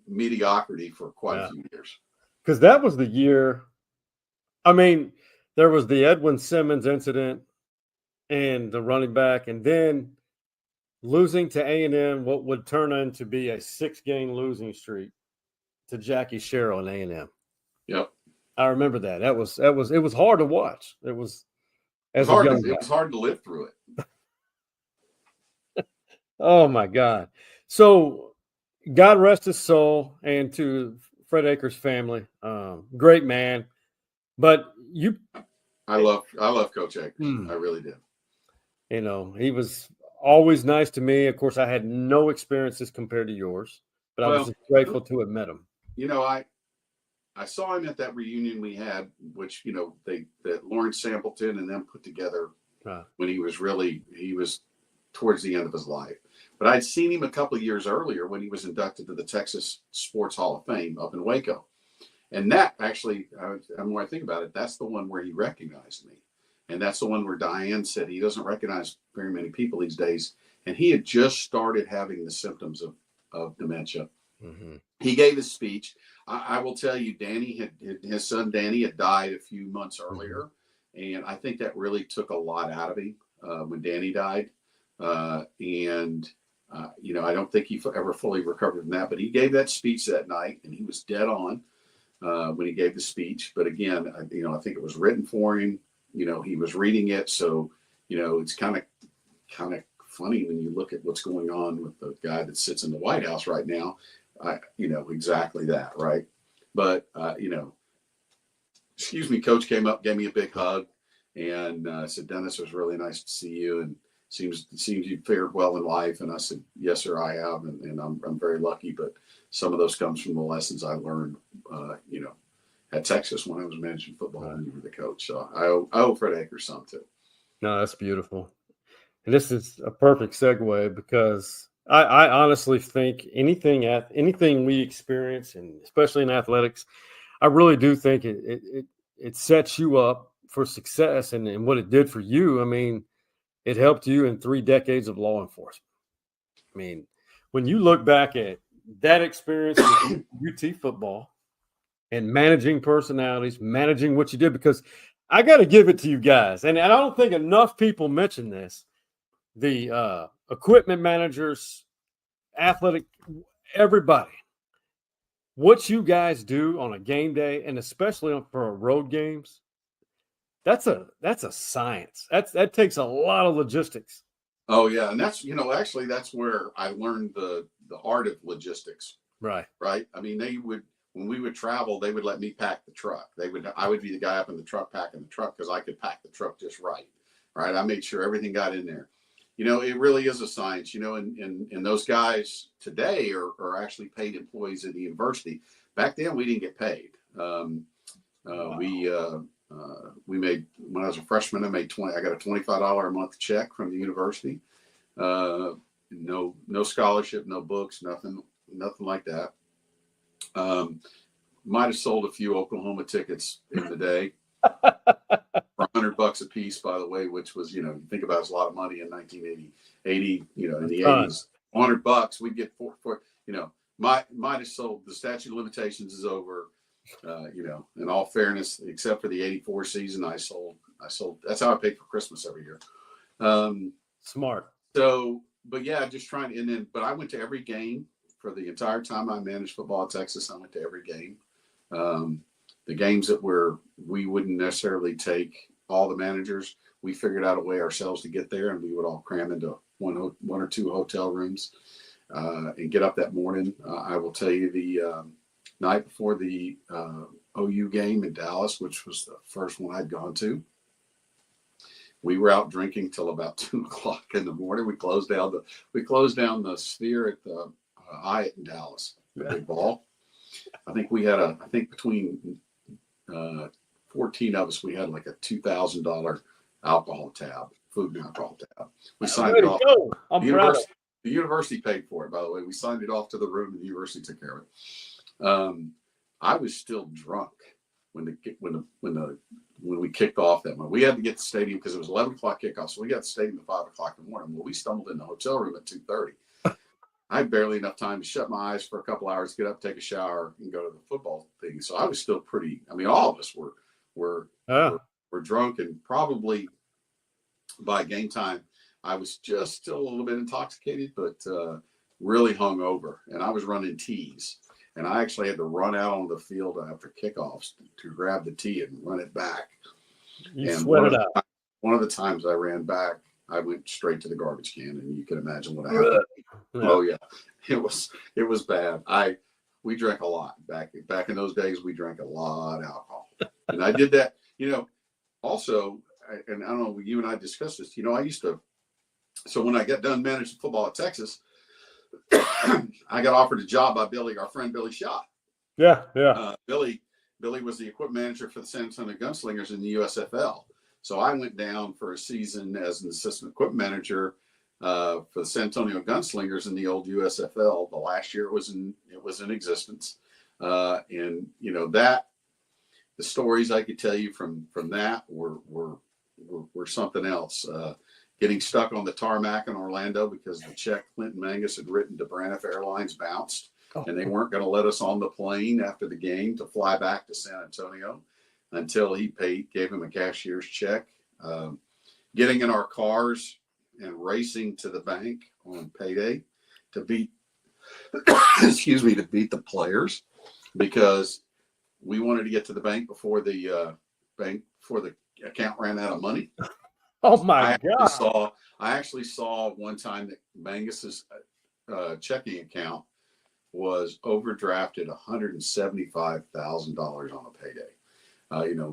mediocrity for quite a few years. Because that was the year. There was the Edwin Simmons incident and the running back, and then losing to A&M, what would turn into be a 6-game losing streak to Jackie Sherrill and A&M. Yep, I remember that. It was hard to watch. It was hard to live through it. Oh my God! So God rest his soul, and to Fred Akers' family, great man. But I love Coach Akers. I really did. He was always nice to me. Of course, I had no experiences compared to yours, but I was grateful to have met him. I saw him at that reunion we had, which that Lawrence Sampleton and them put together when he was towards the end of his life. But I'd seen him a couple of years earlier when he was inducted to the Texas Sports Hall of Fame up in Waco. And that actually, the more I think about it, that's the one where he recognized me. And that's the one where Diane said he doesn't recognize very many people these days. And he had just started having the symptoms of dementia. Mm-hmm. He gave his speech. I will tell you, his son Danny had died a few months earlier. And I think that really took a lot out of him when Danny died. I don't think he ever fully recovered from that, but he gave that speech that night and he was dead on when he gave the speech. But again, I think it was written for him. He was reading it. So, it's kind of funny when you look at what's going on with the guy that sits in the White House right now. Exactly that. Right. But, Coach came up, gave me a big hug and said, Dennis, it was really nice to see you. And seems you fared well in life. And I said, yes, sir, I have. And I'm very lucky. But some of those comes from the lessons I learned, at Texas when I was managing football and you were the coach. So I owe Fred Akers some too. No, that's beautiful. And this is a perfect segue because I honestly think anything we experience, and especially in athletics, I really do think it sets you up for success. And what it did for you, it helped you in 3 decades of law enforcement. When you look back at that experience with UT football and managing personalities, managing what you did, because I got to give it to you guys. And I don't think enough people mention this. The equipment managers, athletic, everybody, what you guys do on a game day, and especially for road games, that's a science. That takes a lot of logistics. Oh yeah. And that's, actually that's where I learned the art of logistics. Right. When we would travel, they would let me pack the truck. I would be the guy up in the truck packing the truck because I could pack the truck just right. Right. I made sure everything got in there. It really is a science, and those guys today are actually paid employees at the university. Back then we didn't get paid. We made, when I was a freshman, I got a $25 a month check from the university. No scholarship, no books, nothing like that. Might have sold a few Oklahoma tickets in the day for $100 a piece, by the way, which was, you think about it, it's a lot of money in 1980, in the 80s, $100 we'd get for might have sold. The statute of limitations is over. In all fairness, except for the 84 season, I sold. That's how I paid for Christmas every year. Smart. So, but yeah, just trying. And then, but I went to every game for the entire time I managed football at Texas. I went to every game. The games that we wouldn't necessarily take all the managers, we figured out a way ourselves to get there, and we would all cram into one or two hotel rooms and get up that morning. I will tell you, the night before the OU game in Dallas, which was the first one I'd gone to, we were out drinking till about 2:00 in the morning. We closed down the Sphere at the Hyatt in Dallas, the big ball. I think we had between 14 of us, we had like a $2,000 alcohol tab, food and alcohol tab. We signed it off. The university paid for it, by the way. We signed it off to the room, and the university took care of it. I was still drunk when we kicked off that morning. We had to get to the stadium because it was 11 o'clock kickoff, so we got to the stadium at 5 o'clock in the morning. Well, we stumbled in the hotel room at 2:30. I had barely enough time to shut my eyes for a couple hours, get up, take a shower, and go to the football thing. So I was still all of us were drunk, and probably by game time, I was just still a little bit intoxicated, but really hungover. And I was running tees, and I actually had to run out on the field after kickoffs to grab the tee and run it back. You sweat it out. One of the times I ran back, I went straight to the garbage can, and you can imagine what happened. Oh yeah, it was bad. We drank a lot back in those days. We drank a lot of alcohol, and I did that. Also, and I don't know, you and I discussed this. I used to. So when I got done managing football at Texas, I got offered a job by our friend Billy Shaw. Yeah. Billy was the equipment manager for the San Antonio Gunslingers in the USFL. So I went down for a season as an assistant equipment manager for the San Antonio Gunslingers in the old USFL. The last year it was in existence, and that the stories I could tell you from that were something else. Getting stuck on the tarmac in Orlando because the check Clinton Mangus had written to Braniff Airlines bounced, and they weren't going to let us on the plane after the game to fly back to San Antonio until he gave him a cashier's check. Getting in our cars and racing to the bank on payday to beat the players because we wanted to get to the bank before the account ran out of money. Oh my God. I actually saw one time that Mangus's checking account was overdrafted $175,000 on a payday.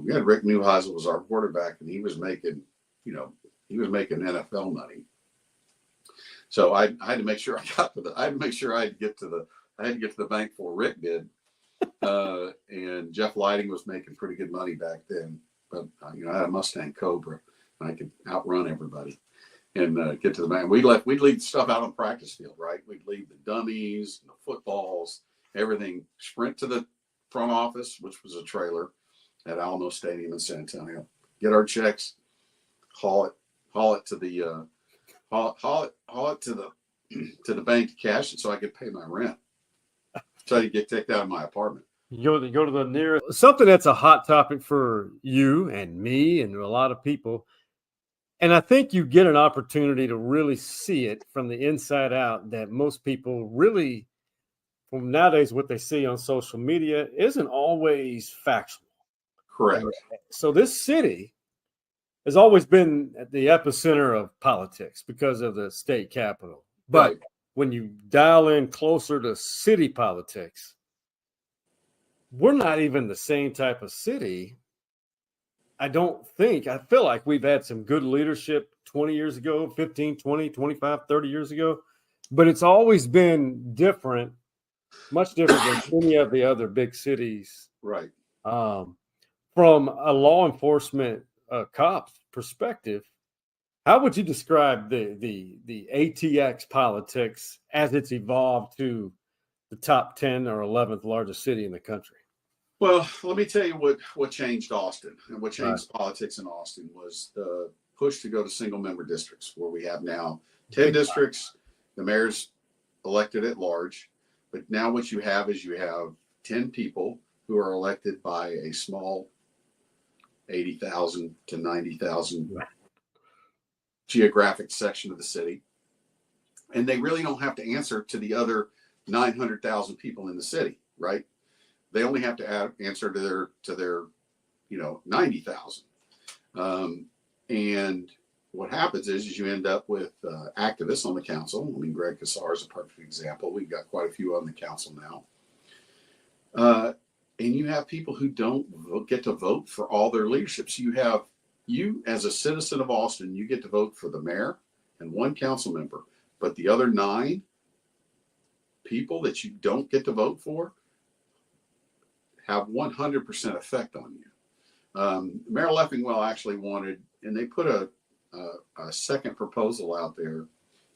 We had Rick Neuheisel was our quarterback, and he was making NFL money. So I had to make sure I had to get to the bank before Rick did. And Jeff Lighting was making pretty good money back then, but I had a Mustang Cobra, and I could outrun everybody and get to the bank. We'd leave stuff out on the practice field, right? We'd leave the dummies, the footballs, everything, sprint to the front office, which was a trailer at Alamo Stadium in San Antonio, get our checks, haul it to the bank to cash it so I could pay my rent. So I could get kicked out of my apartment. You go to the nearest. Something that's a hot topic for you and me and a lot of people. And I think you get an opportunity to really see it from the inside out that most people really, from nowadays, what they see on social media isn't always factual. Correct. So this city has always been at the epicenter of politics because of the state capital. But right. When you dial in closer to city politics, we're not even the same type of city. I feel like we've had some good leadership 20 years ago, 15, 20, 25, 30 years ago, but it's always been different, much different than any of the other big cities. Right. From a law enforcement cop perspective, how would you describe the ATX politics as it's evolved to the top 10 or 11th largest city in the country? Well, let me tell you what changed Austin and what changed politics in Austin was the push to go to single member districts, where we have now 10 districts, the mayor's elected at large. But now what you have is 10 people who are elected by a small 80,000 to 90,000 geographic section of the city. And they really don't have to answer to the other 900,000 people in the city, right? They only have to answer to their 90,000. And what happens is you end up with activists on the council. I mean, Greg Kassar is a perfect example. We've got quite a few on the council now. And you have people who don't get to vote for all their leaderships. You as a citizen of Austin, you get to vote for the mayor and one council member, but the other 9 people that you don't get to vote for have 100% effect on you. Mayor Leffingwell actually wanted, and they put a second proposal out there.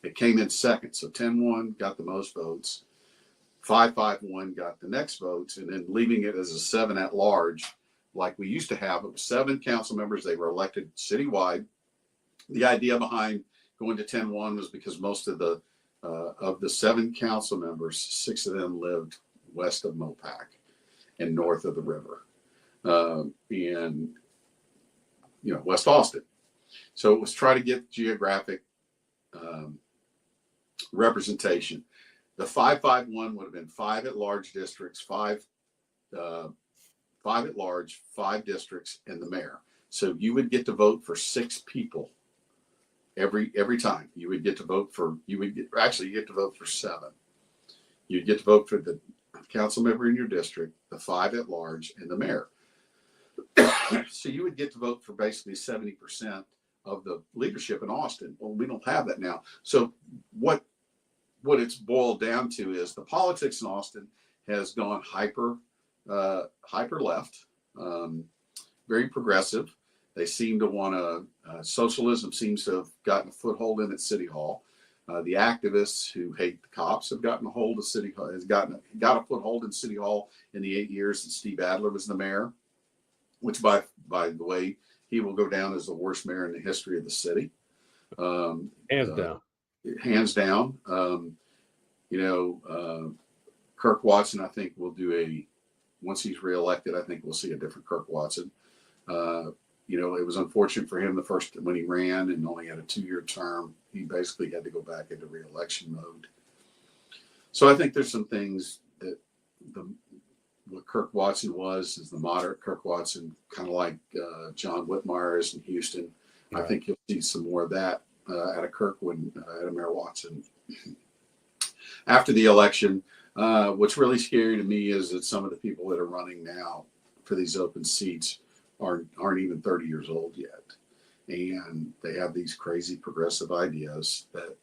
It came in second, so 10-1 got the most votes. 5-5-1 got the next votes, and then leaving it as a 7 at large, like we used to have. It was 7 council members. They were elected citywide. The idea behind going to 10-1 was because most of the 7 council members, 6 of them lived west of Mopac and north of the river, and West Austin. So it was try to get geographic representation. The 5-5-1 would have been 5 at-large districts, 5 at large, 5 districts, and the mayor. So you would get to vote for 6 people every time. You would get to vote for. You get to vote for 7. You'd get to vote for the council member in your district, the 5 at large, and the mayor. So you would get to vote for basically 70% of the leadership in Austin. Well, we don't have that now. So what it's boiled down to is the politics in Austin has gone hyper left, very progressive. They seem to want to, socialism seems to have gotten a foothold in at City Hall. The activists who hate the cops have gotten a hold of City Hall, got a foothold in City Hall in the 8 years that Steve Adler was the mayor, which by the way, he will go down as the worst mayor in the history of the city. Hands down. Hands down. Kirk Watson, I think, will do once he's reelected, I think we'll see a different Kirk Watson. It was unfortunate for him when he ran and only had a 2-year term. He basically had to go back into reelection mode. So I think there's some things that what Kirk Watson is the moderate Kirk Watson, kind of like John Whitmire is in Houston. Right. I think you'll see some more of that out of Kirk out of Mayor Watson. After the election, what's really scary to me is that some of the people that are running now for these open seats aren't even 30 years old yet. And they have these crazy progressive ideas that,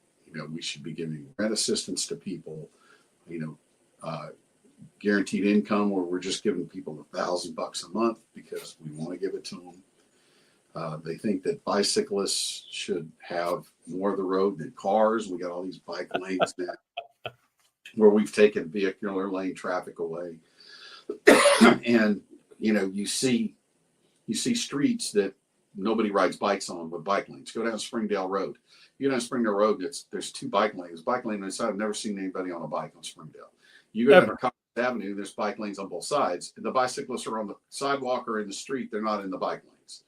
we should be giving rent assistance to people, guaranteed income where we're just giving people $1,000 a month because we want to give it to them. They think that bicyclists should have more of the road than cars. We got all these bike lanes now where we've taken vehicular lane traffic away. And, you see streets that nobody rides bikes on with bike lanes. Go down Springdale Road. You go down Springdale Road, there's 2 bike lanes. Bike lane on the side. I've never seen anybody on a bike on Springdale. You go down Commerce Avenue, there's bike lanes on both sides. And the bicyclists are on the sidewalk or in the street. They're not in the bike lanes.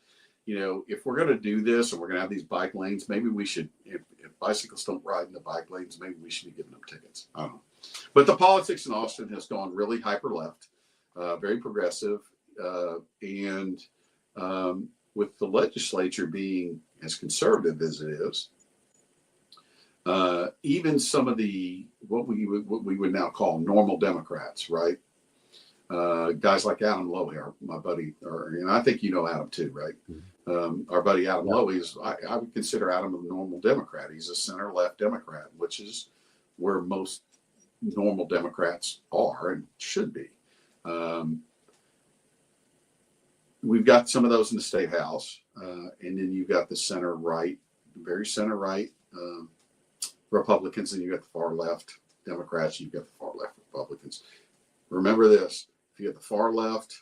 If we're going to do this and we're going to have these bike lanes, maybe we should, if bicyclists don't ride in the bike lanes, maybe we should be giving them tickets. I don't know. But the politics in Austin has gone really hyper left, very progressive. And with the legislature being as conservative as it is, even some of what we would now call normal Democrats, right? Guys like Adam Lowy, my buddy, and I think Adam too, right? Our buddy Adam Lowy I would consider Adam a normal Democrat. He's a center-left Democrat, which is where most normal Democrats are and should be. We've got some of those in the state house, and then you've got the center-right, very center-right Republicans, and you got the far-left Democrats, you've got the far-left Republicans. Remember this: if you got the far left,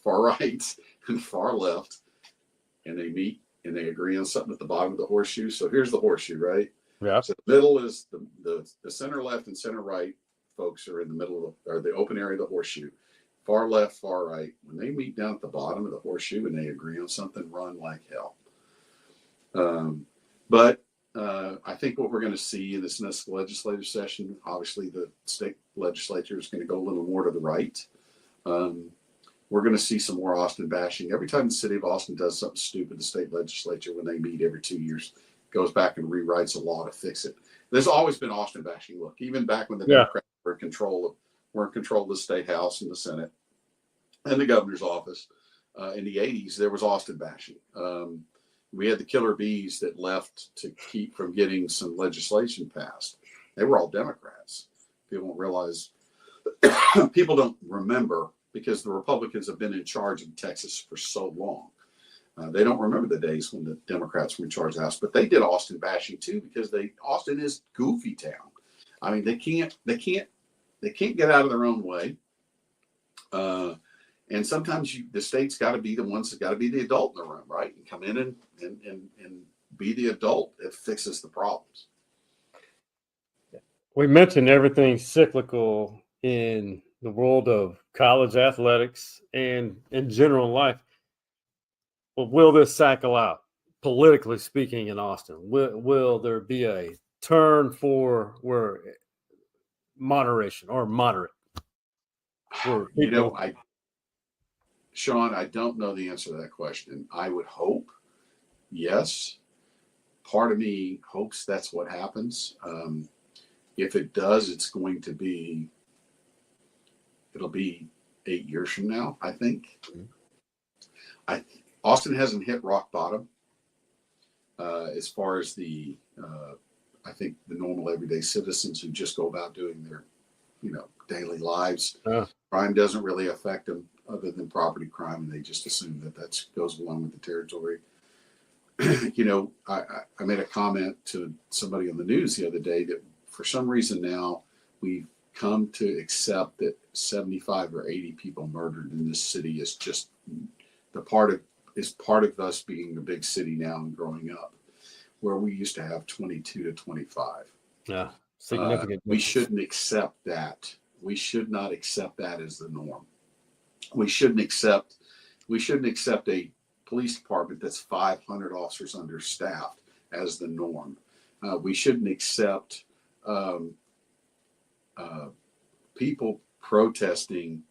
far right and far left, and they meet and they agree on something at the bottom of the horseshoe. So here's the horseshoe, right? Yeah. So the middle is the center left and center right folks are in the middle or the open area of the horseshoe. Far left, far right. When they meet down at the bottom of the horseshoe and they agree on something, run like hell. But I think what we're going to see in this next legislative session, obviously the state legislature is going to go a little more to the right. We're going to see some more Austin bashing. Every time the city of Austin does something stupid, the state legislature, when they meet every 2 years, goes back and rewrites a law to fix it. There's always been Austin bashing. Look, even back when the Democrats were in control of the state house and the Senate and the governor's office in the 80s, there was Austin bashing. We had the killer bees that left to keep from getting some legislation passed. They were all Democrats. People don't realize, people don't remember, because the Republicans have been in charge of Texas for so long. They don't remember the days when the Democrats were in charge of the House, but they did Austin bashing too, because Austin is goofy town. I mean, they can't get out of their own way. And sometimes the state's got to be the ones that got to be the adult in the room, right? And come in and be the adult that fixes the problems. We mentioned everything cyclical in the world of college athletics and in general life. Well, will this cycle out, politically speaking, in Austin? Will there be a turn for where moderation or moderate? Sean, I don't know the answer to that question. I would hope, yes. Part of me hopes that's what happens. If it does, it'll be 8 years from now, I think. Austin hasn't hit rock bottom as far as I think the normal everyday citizens who just go about doing their, daily lives. Crime doesn't really affect them other than property crime, and they just assume that goes along with the territory. I made a comment to somebody on the news the other day that for some reason now we've come to accept that 75 or 80 people murdered in this city is just part of us being a big city now and growing up, where we used to have 22 to 25. Yeah, significant. We shouldn't accept that. We should not accept that as the norm. We shouldn't accept a police department that's 500 officers understaffed as the norm. We shouldn't accept people protesting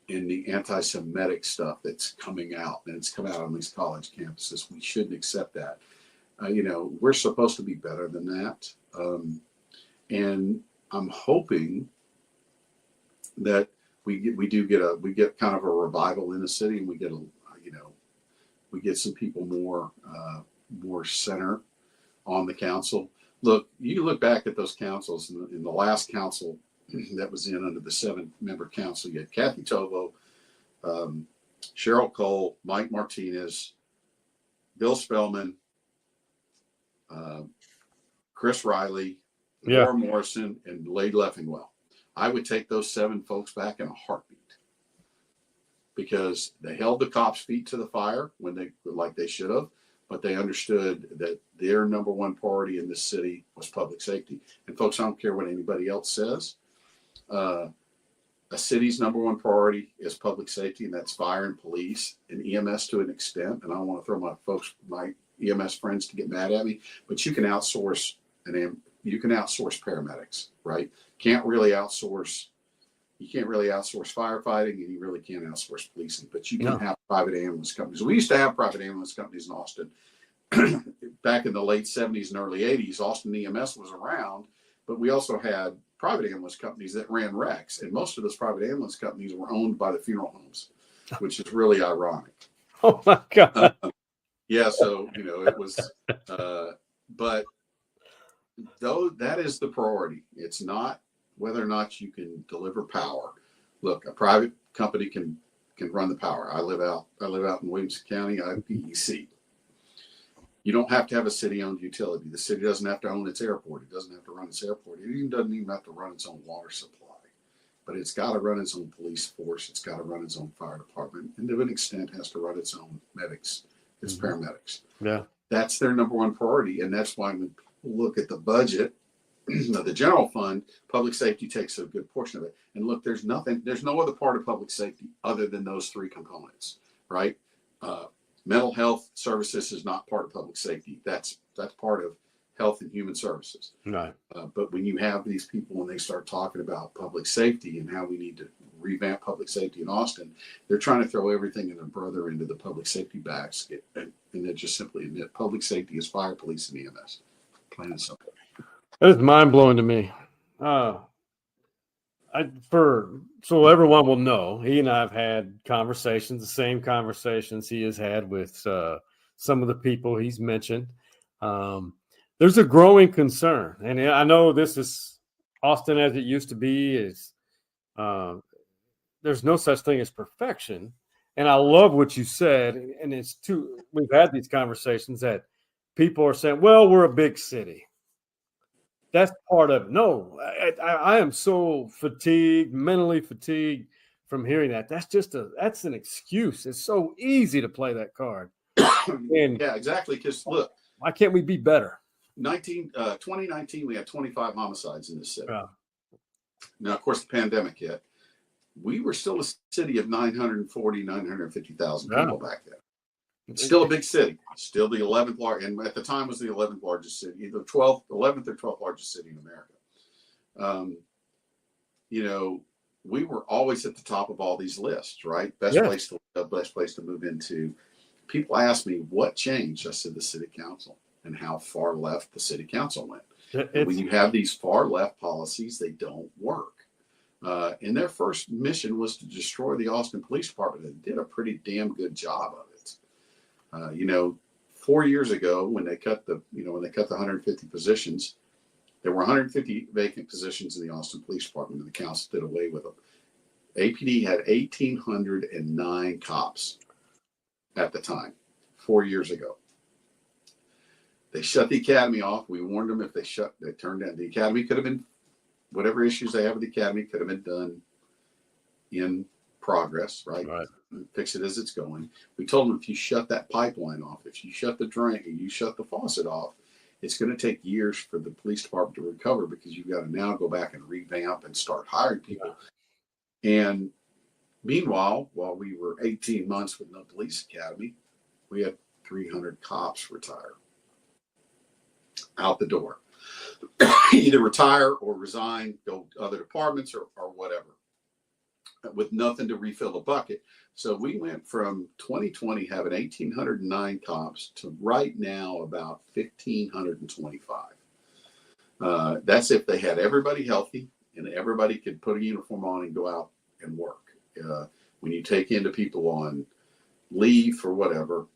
in the anti-Semitic stuff that's coming out, and it's come out on these college campuses. We shouldn't accept that. We're supposed to be better than that. And I'm hoping that we get kind of a revival in the city, and we get some people more center on the council. Look, you look back at those councils, in the last council that was in under the 7-member council, you had Kathy Tovo, Cheryl Cole, Mike Martinez, Bill Spellman, Chris Riley, Laura Morrison, and Lade Leffingwell. I would take those 7 folks back in a heartbeat, because they held the cops' feet to the fire like they should have, but they understood that their number one priority in this city was public safety. And folks, I don't care what anybody else says. A city's number one priority is public safety, and that's fire and police and EMS to an extent. And I don't want to throw my EMS friends to get mad at me, but you can outsource paramedics, right? You can't really outsource firefighting, and you really can't outsource policing, but you can have private ambulance companies. We used to have private ambulance companies in Austin back in the late 70s and early 80s. Austin EMS was around, but we also had private ambulance companies that ran wrecks, and most of those private ambulance companies were owned by the funeral homes, which is really ironic. Oh my God. So it was, but though that is the priority. It's not whether or not you can deliver power. Look, a private company can run the power. I live out in Williamson County. I have PEC. You don't have to have a city-owned utility. The city doesn't have to own its airport. It doesn't have to run its airport. It doesn't even have to run its own water supply. But it's got to run its own police force. It's got to run its own fire department. And to an extent has to run its own medics, its paramedics. Yeah. That's their number one priority. And that's why when people look at the budget of the general fund, public safety takes a good portion of it. And look, there's no other part of public safety other than those 3 components, right? Mental health services is not part of public safety. That's part of health and human services. Right. But when you have these people, when they start talking about public safety and how we need to revamp public safety in Austin, they're trying to throw everything and their brother into the public safety basket. And they just simply admit public safety is fire, police, and EMS. Plain and simple. That is mind blowing to me. So everyone will know, he and I have had conversations, the same conversations he has had with some of the people he's mentioned. There's a growing concern, and I know this is Austin as it used to be. Is there's no such thing as perfection, and I love what you said. And it's too. We've had these conversations that people are saying, "Well, we're a big city." That's part of it. No, I am so fatigued, mentally fatigued from hearing that. That's an excuse. It's so easy to play that card. And yeah, exactly. Because look, why can't we be better? 2019, we had 25 homicides in this city. Yeah. Now, of course, the pandemic hit. We were still a city of 950,000 people back then. Still a big city. Still the 11th largest, and at the time was the 11th largest city, either 11th or 12th largest city in America. We were always at the top of all these lists, right? Best place to move into. People ask me what changed. I said the city council and how far left the city council went. When you have these far left policies, they don't work. And their first mission was to destroy the Austin Police Department, and did a pretty damn good job of it. 4 years ago, when they cut the 150 positions, there were 150 vacant positions in the Austin Police Department, and the council did away with them. APD had 1,809 cops at the time, 4 years ago. They shut the academy off. We warned them if they turned down. The academy could have been, whatever issues they have with the academy could have been done in progress, right? Fix it as it's going. We told them if you shut that pipeline off, if you shut the drain, and you shut the faucet off, it's going to take years for the police department to recover, because you've got to now go back and revamp and start hiring people. And meanwhile, while we were 18 months with no police academy, we had 300 cops retire out the door. Either retire or resign, go to other departments or whatever, with nothing to refill the bucket. So we went from 2020 having 1,809 cops to right now about 1,525. That's if they had everybody healthy and everybody could put a uniform on and go out and work. When you take into people on leave for whatever,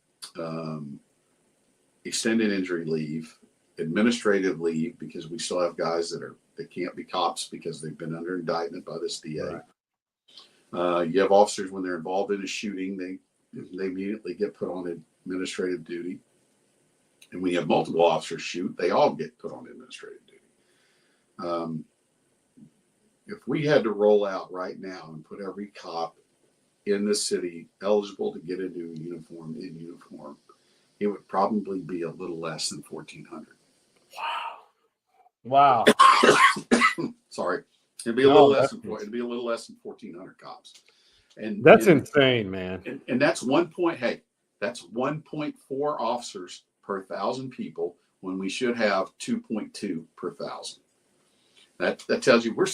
extended injury leave, administrative leave, because we still have guys that can't be cops because they've been under indictment by this DA. Right. You have officers, when they're involved in a shooting, they immediately get put on administrative duty. And when you have multiple officers shoot, they all get put on administrative duty. If we had to roll out right now and put every cop in the city eligible to get a new uniform in uniform, it would probably be a little less than 1,400. Wow. Sorry. It'd be a little less than 1,400 cops. And that's insane, man. And that's 1.4 officers per 1,000 people, when we should have 2.2 per 1,000. That tells you we're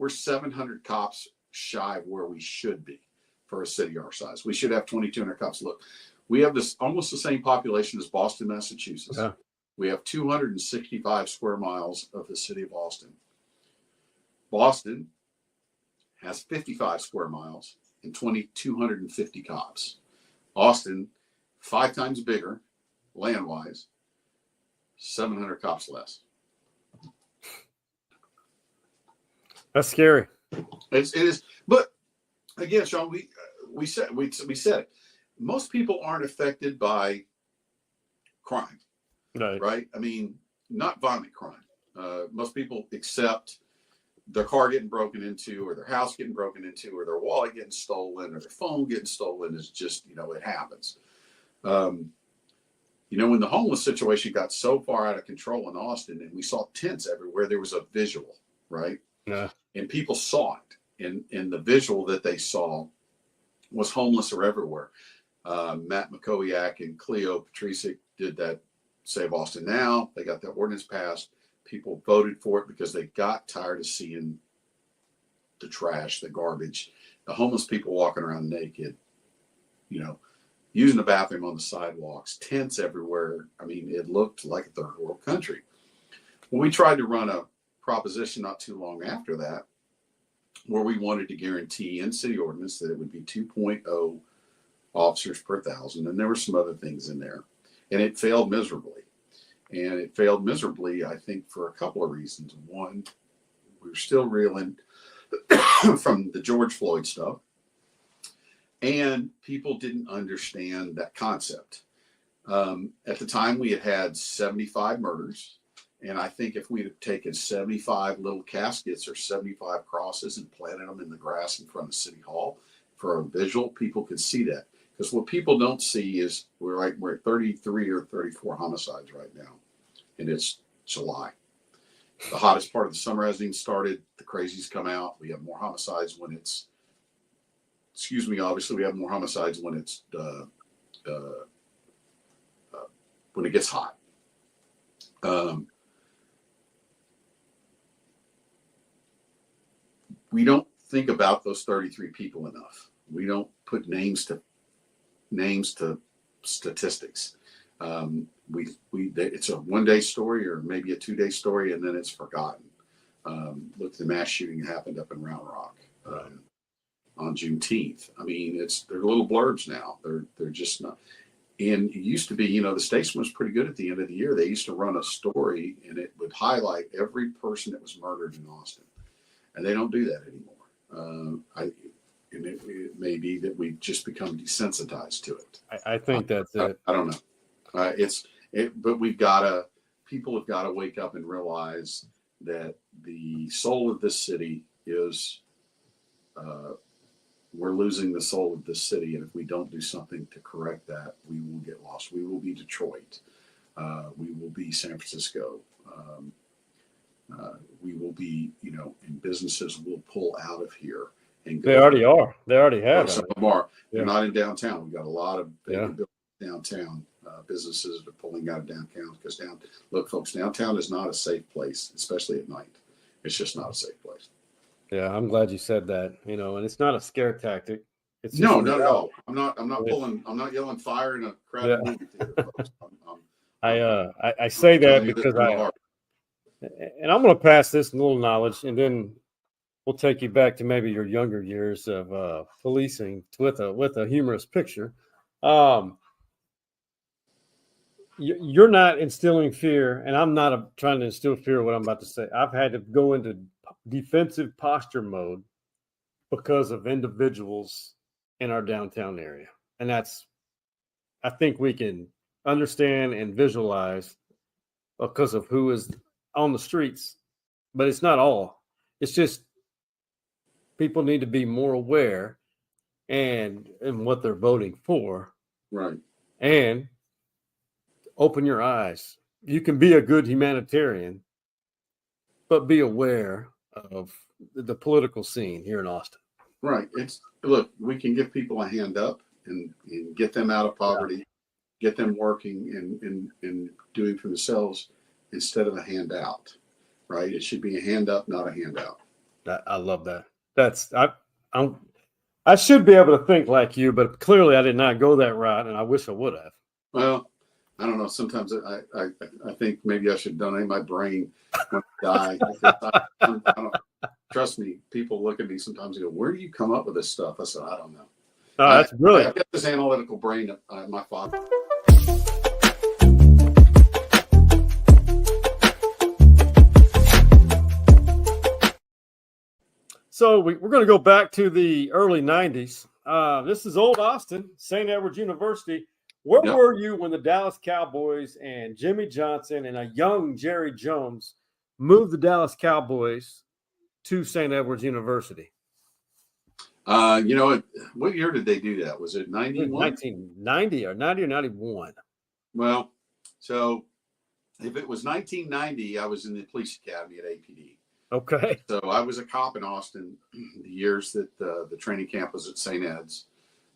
700 cops shy of where we should be for a city our size. We should have 2,200 cops. Look, we have this almost the same population as Boston, Massachusetts. Yeah. We have 265 square miles of the city of Austin. Boston has 55 square miles and 2,250 cops. Austin, 5 times bigger, land-wise, 700 cops less. That's scary. It is, but again, Sean, we said it. Most people aren't affected by crime, right? I mean, not violent crime. Most people accept their car getting broken into, or their house getting broken into, or their wallet getting stolen, or their phone getting stolen. Is just, it happens. When the homeless situation got so far out of control in Austin, and we saw tents everywhere, there was a visual, right? Yeah. And people saw it. And the visual that they saw was homeless are everywhere. Matt McCowiak and Cleo Patricic did that Save Austin Now. They got that ordinance passed. People voted for it because they got tired of seeing the trash, the garbage, the homeless people walking around naked, using the bathroom on the sidewalks, tents everywhere. I mean, it looked like a third world country. Well, we tried to run a proposition not too long after that, where we wanted to guarantee in city ordinance that it would be 2.0 officers per 1,000. And there were some other things in there. And it failed miserably. And it failed miserably, I think, for a couple of reasons. One, we were still reeling from the George Floyd stuff. And people didn't understand that concept. At the time, we had 75 murders. And I think if we'd have taken 75 little caskets or 75 crosses and planted them in the grass in front of City Hall for a visual, people could see that. Because what people don't see is we're at 33 or 34 homicides right now. And it's July. The hottest part of the summer hasn't even started. The crazies come out. We have more homicides when it's, obviously we have more homicides when it's, when it gets hot. We don't think about those 33 people enough. We don't put names to statistics. It's a one-day story or maybe a two-day story, and then it's forgotten. Look, the mass shooting that happened up in Round Rock on Juneteenth. I mean, they're little blurbs now. They're just not. And it used to be, the Statesman was pretty good at the end of the year. They used to run a story, and it would highlight every person that was murdered in Austin. And they don't do that anymore. It may be that we've just become desensitized to it. I think that's it. I don't know. But people have got to wake up and realize that the soul of this city is, we're losing the soul of this city. And if we don't do something to correct that, we will get lost. We will be Detroit. We will be San Francisco. We will be, and businesses will pull out of here and go. They already are. They already have. Some of them are. They're not in downtown. We've got a lot of buildings downtown. Businesses are pulling out of downtown because folks, downtown is not a safe place, especially at night. It's just not a safe place. Yeah, I'm glad you said that. And it's not a scare tactic. It's no, not at all. I'm not yelling fire in a crowded movie theater, folks. I say that because and I'm going to pass this little knowledge, and then we'll take you back to maybe your younger years of policing with a humorous picture. You're not instilling fear, and I'm not trying to instill fear of what I'm about to say. I've had to go into defensive posture mode because of individuals in our downtown area. And I think we can understand and visualize because of who is on the streets, but it's not all. It's just people need to be more aware and what they're voting for. Right. And open your eyes. You can be a good humanitarian, but be aware of the political scene here in Austin. Right. Look, we can give people a hand up and get them out of poverty, get them working and doing for themselves instead of a handout. Right. It should be a hand up, not a handout. I love that. I should be able to think like you, but clearly I did not go that route, and I wish I would have. Well, I don't know. Sometimes I think maybe I should donate my brain when I die. I don't, trust me, people look at me sometimes and go, "Where do you come up with this stuff?" I said, "I don't know." Oh, that's brilliant. I've got this analytical brain. My father. So we're going to go back to the early 90s. This is old Austin, St. Edward's University. Where were you when the Dallas Cowboys and Jimmy Johnson and a young Jerry Jones moved the Dallas Cowboys to St. Edward's University? What year did they do that? Was it 91? 1990 or 90 or 91? Well, so if it was 1990, I was in the police academy at APD. Okay. So I was a cop in Austin the years that the training camp was at St. Ed's.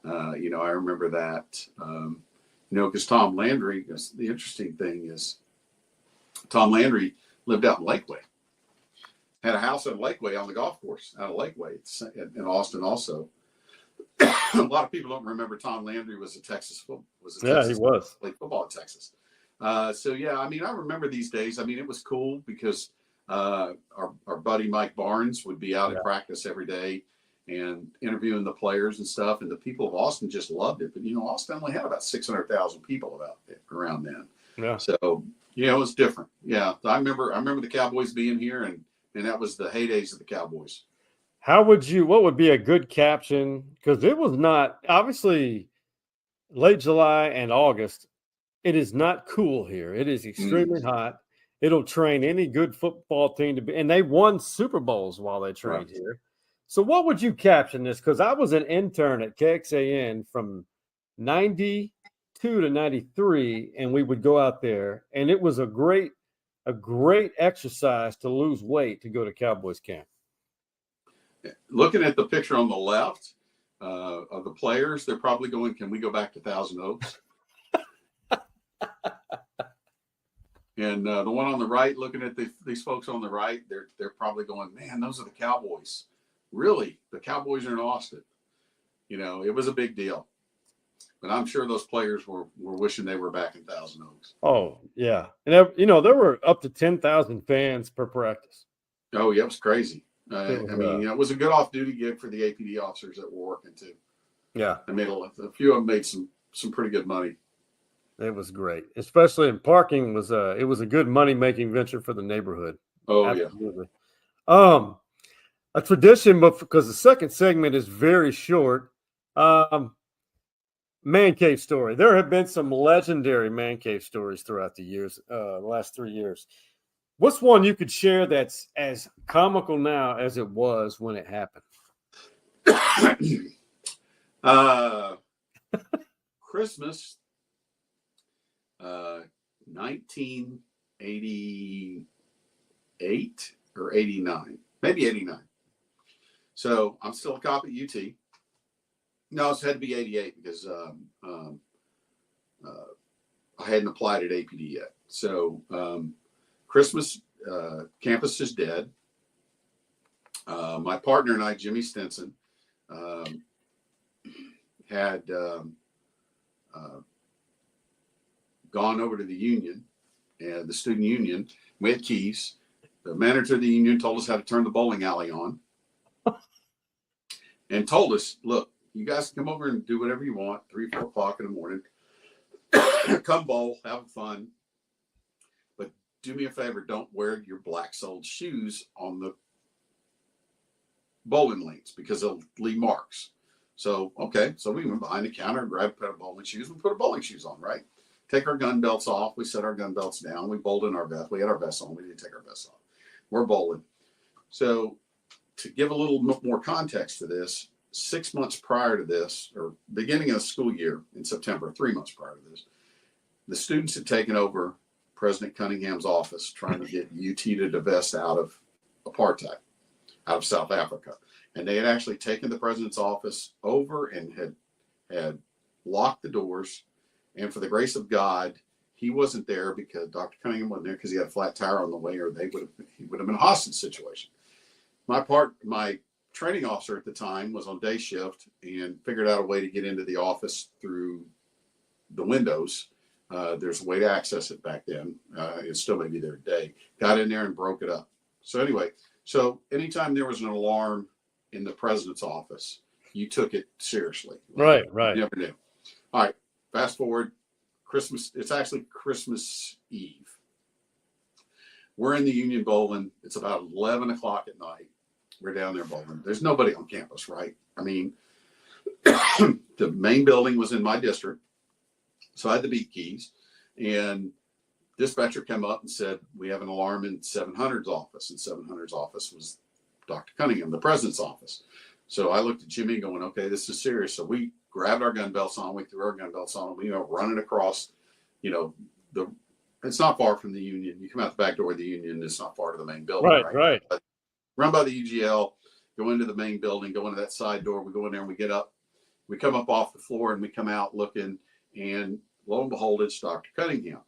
I remember that, because Tom Landry, the interesting thing is Tom Landry lived out in Lakeway, had a house in Lakeway on the golf course out of Lakeway in Austin also. A lot of people don't remember Tom Landry was a Texas football. He was. Played football in Texas. I remember these days. I mean, it was cool because our buddy Mike Barnes would be out at practice every day and interviewing the players and stuff. And the people of Austin just loved it. But, Austin only had about 600,000 people around then. Yeah. So, it was different. Yeah. I remember the Cowboys being here, and that was the heydays of the Cowboys. What would be a good caption? Because it was not, obviously, late July and August, it is not cool here. It is extremely hot. It'll train any good football team to be, and they won Super Bowls while they trained here. So what would you caption this? Because I was an intern at KXAN from 92 to 93, and we would go out there, and it was a great exercise to lose weight to go to Cowboys camp. Looking at the picture on the left of the players, they're probably going, can we go back to Thousand Oaks? And the one on the right, looking at these folks on the right, they're probably going, man, those are the Cowboys. Really? The Cowboys are in Austin. It was a big deal. But I'm sure those players were wishing they were back in Thousand Oaks. Oh, yeah. And, there were up to 10,000 fans per practice. Oh, yeah, it was crazy. It was a good off-duty gig for the APD officers that were working too. Yeah, a few of them made some pretty good money. It was great, especially in parking. It was a good money-making venture for the neighborhood. Oh, absolutely. Yeah. A tradition, but because the second segment is very short. Man cave story. There have been some legendary man cave stories throughout the years, the last 3 years. What's one you could share that's as comical now as it was when it happened? Christmas, 1988 or 89, maybe 89. So I'm still a cop at UT. No, it had to be 88 because I hadn't applied at APD yet. So Christmas, campus is dead. My partner and I, Jimmy Stinson, had gone over to the union, and the student union. We had keys. The manager of the union told us how to turn the bowling alley on and told us, look, you guys can come over and do whatever you want, 3, 4 o'clock in the morning. Come bowl, have fun. But do me a favor, don't wear your black-soled shoes on the bowling lanes because they'll leave marks. So, okay. So we went behind the counter and grabbed a pair of bowling shoes and put our bowling shoes on, right? Take our gun belts off. We set our gun belts down. We bowled in our vest. We had our vests on. We didn't take our vests off. We're bowling. So to give a little more context to this, 6 months prior to this, or beginning of the school year in September, 3 months prior to this, the students had taken over President Cunningham's office trying to get UT to divest out of apartheid, out of South Africa. And they had actually taken the president's office over and had locked the doors. And for the grace of God, he wasn't there because Dr. Cunningham wasn't there because he had a flat tire on the way, or he would have been a hostage situation. My training officer at the time was on day shift and figured out a way to get into the office through the windows. There's a way to access it back then. It still may be there today. Got in there and broke it up. So anyway, anytime there was an alarm in the president's office, you took it seriously. Right. You never knew. All right, fast forward. Christmas. It's actually Christmas Eve. We're in the Union bowling. It's about 11 o'clock at night. We're down there bowling. There's nobody on campus, right? I mean, the main building was in my district, so I had the beat keys. And dispatcher came up and said, we have an alarm in 700's office. And 700's office was Dr. Cunningham, the president's office. So I looked at Jimmy going, okay, this is serious. So we grabbed our gun belts on. We threw our gun belts on. We running across, it's not far from the Union. You come out the back door of the Union. It's not far to the main building. Right. But run by the UGL, go into the main building, go into that side door. We go in there and we get up we come up off the floor and we come out looking, and lo and behold, it's Dr. Cunningham.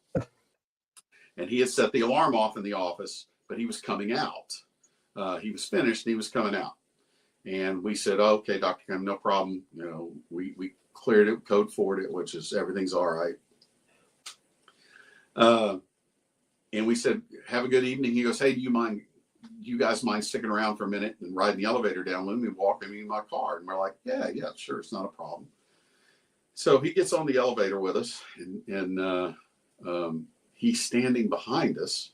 And he had set the alarm off in the office, but he was coming out. He was finished and he was coming out. And we said, oh, okay, Dr. Cunningham, no problem. You know, we cleared it, code forwarded it, which is everything's all right. And we said, have a good evening. He goes, hey, do you guys mind sticking around for a minute and riding the elevator down with me and walking me in my car? And we're like, yeah, sure. It's not a problem. So he gets on the elevator with us, and he's standing behind us,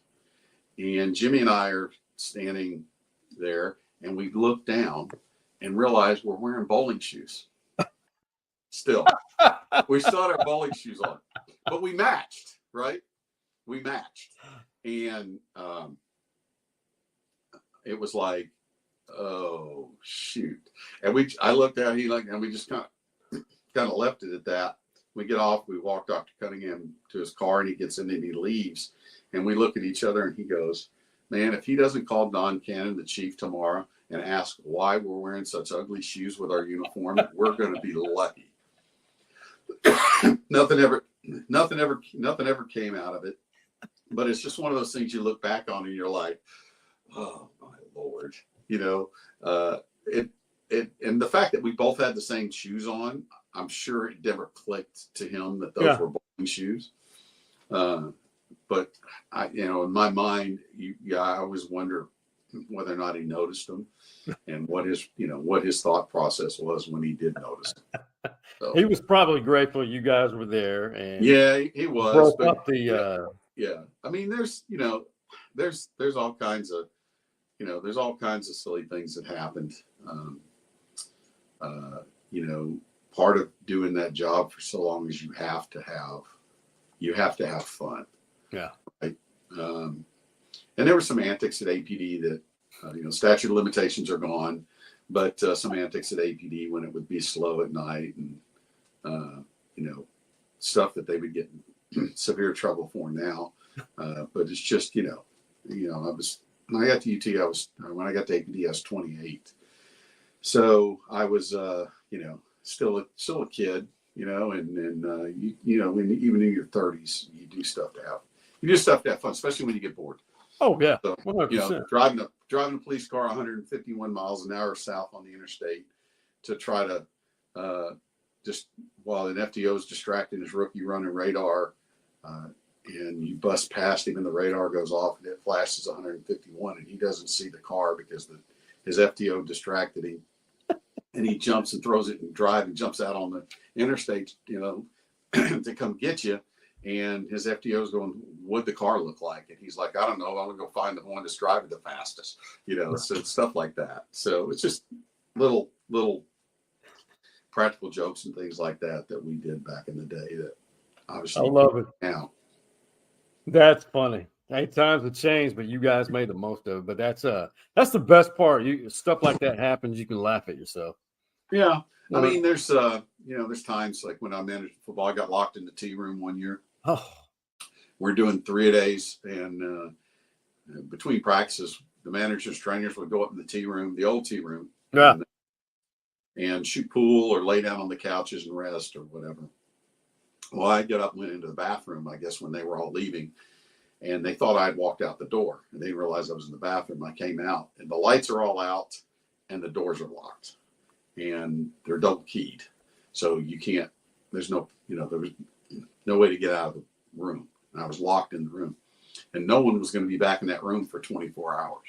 and Jimmy and I are standing there, and we look down and realize we're wearing bowling shoes. Still, we still had our bowling shoes on, but we matched, right? We matched, and it was like, oh shoot! And I looked at and we just kind of left it at that. We get off, we walk Dr. Cunningham to his car, and he gets in and he leaves, and we look at each other, and he goes, man, if he doesn't call Don Cannon, the chief, tomorrow and ask why we're wearing such ugly shoes with our uniform, we're going to be lucky. Nothing ever came out of it. But it's just one of those things you look back on and you're like, oh my Lord, you know, and the fact that we both had the same shoes on, I'm sure it never clicked to him that those were bowling shoes. But in my mind, I always wonder whether or not he noticed them and what his thought process was when he did notice them. So, he was probably grateful you guys were there. And yeah, he was. Broke up the. Yeah, I mean, there's all kinds of, there's all kinds of silly things that happened. Part of doing that job for so long is you have to have fun. Yeah. Right. And there were some antics at APD that, statute of limitations are gone, but some antics at APD when it would be slow at night and, stuff that they would get in severe trouble for now. But it's just, when I got to UT, when I got to APD, I was 28. So I was, still a kid, and even in your 30s, you do stuff to have fun, especially when you get bored. Oh yeah. So, 100%. driving a police car 151 miles an hour south on the interstate to try to, just while an FTO is distracting his rookie running radar, and you bust past him and the radar goes off and it flashes 151 and he doesn't see the car because his FTO distracted him. And he jumps and throws it and jumps out on the interstate, to come get you. And his FTO is going, what'd the car look like? And he's like, I don't know. I'm going to go find the one that's driving the fastest, so stuff like that. So it's just little practical jokes and things like that we did back in the day that obviously I love it now. That's funny. Hey, times have changed, but you guys made the most of it. But that's the best part. Stuff like that happens, you can laugh at yourself. Yeah. I mean, there's times like when I managed football, I got locked in the tea room one year. Oh. We're doing 3-a-days, and between practices, the managers, trainers would go up in the tea room, the old tea room, and shoot pool or lay down on the couches and rest or whatever. Well, I get up and went into the bathroom, I guess, when they were all leaving, and they thought I had walked out the door, and they realized I was in the bathroom. I came out, and the lights are all out, and the doors are locked, and they're double keyed, so you can't. There's no, there was no way to get out of the room, and I was locked in the room, and no one was going to be back in that room for 24 hours,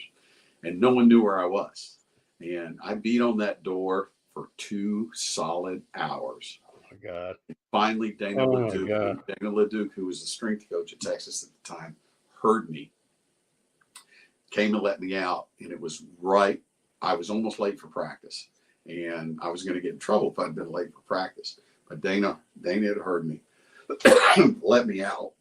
and no one knew where I was, and I beat on that door for 2 solid hours. Oh my God. Finally, Dana LeDuc, who was the strength coach at Texas at the time, heard me, came to let me out, and it was right. I was almost late for practice, and I was going to get in trouble if I'd been late for practice. But Dana had heard me, let me out.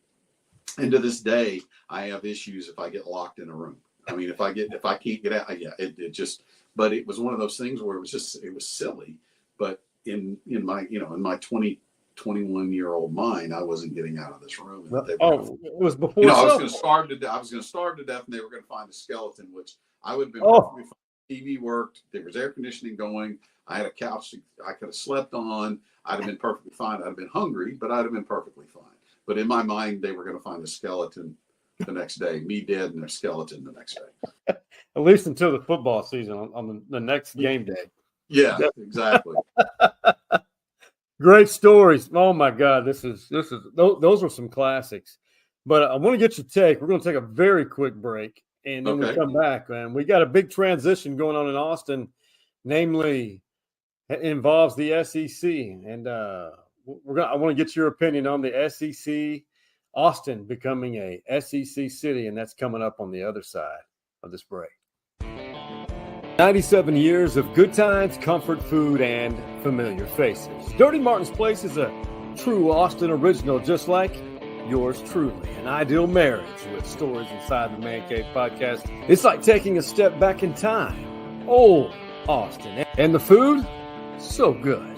And to this day, I have issues if I get locked in a room. I mean, if I can't get out, it just. But it was one of those things where it was silly. But in my 21-year-old mind, I wasn't getting out of this room. It was before. I was going to starve to death. I was going to starve to death, and they were going to find a skeleton, which I would have been perfectly fine. TV worked. There was air conditioning going. I had a couch I could have slept on. I'd have been perfectly fine. I'd have been hungry, but I'd have been perfectly fine. But in my mind, they were going to find a skeleton the next day, me dead and a skeleton the next day. At least until the football season on the next game day. Yeah, exactly. Great stories. Oh my God, those are some classics. But I want to get your take. We're going to take a very quick break, and then we come back, and we got a big transition going on in Austin, namely, it involves the SEC, and I want to get your opinion on the SEC, Austin becoming a SEC city, and that's coming up on the other side of this break. 97 years of good times, comfort food, and familiar faces. Dirty Martin's Place is a true Austin original, just like yours truly. An ideal marriage with stories inside the Man Cave podcast. It's like taking a step back in time. Old Austin. And the food? So good.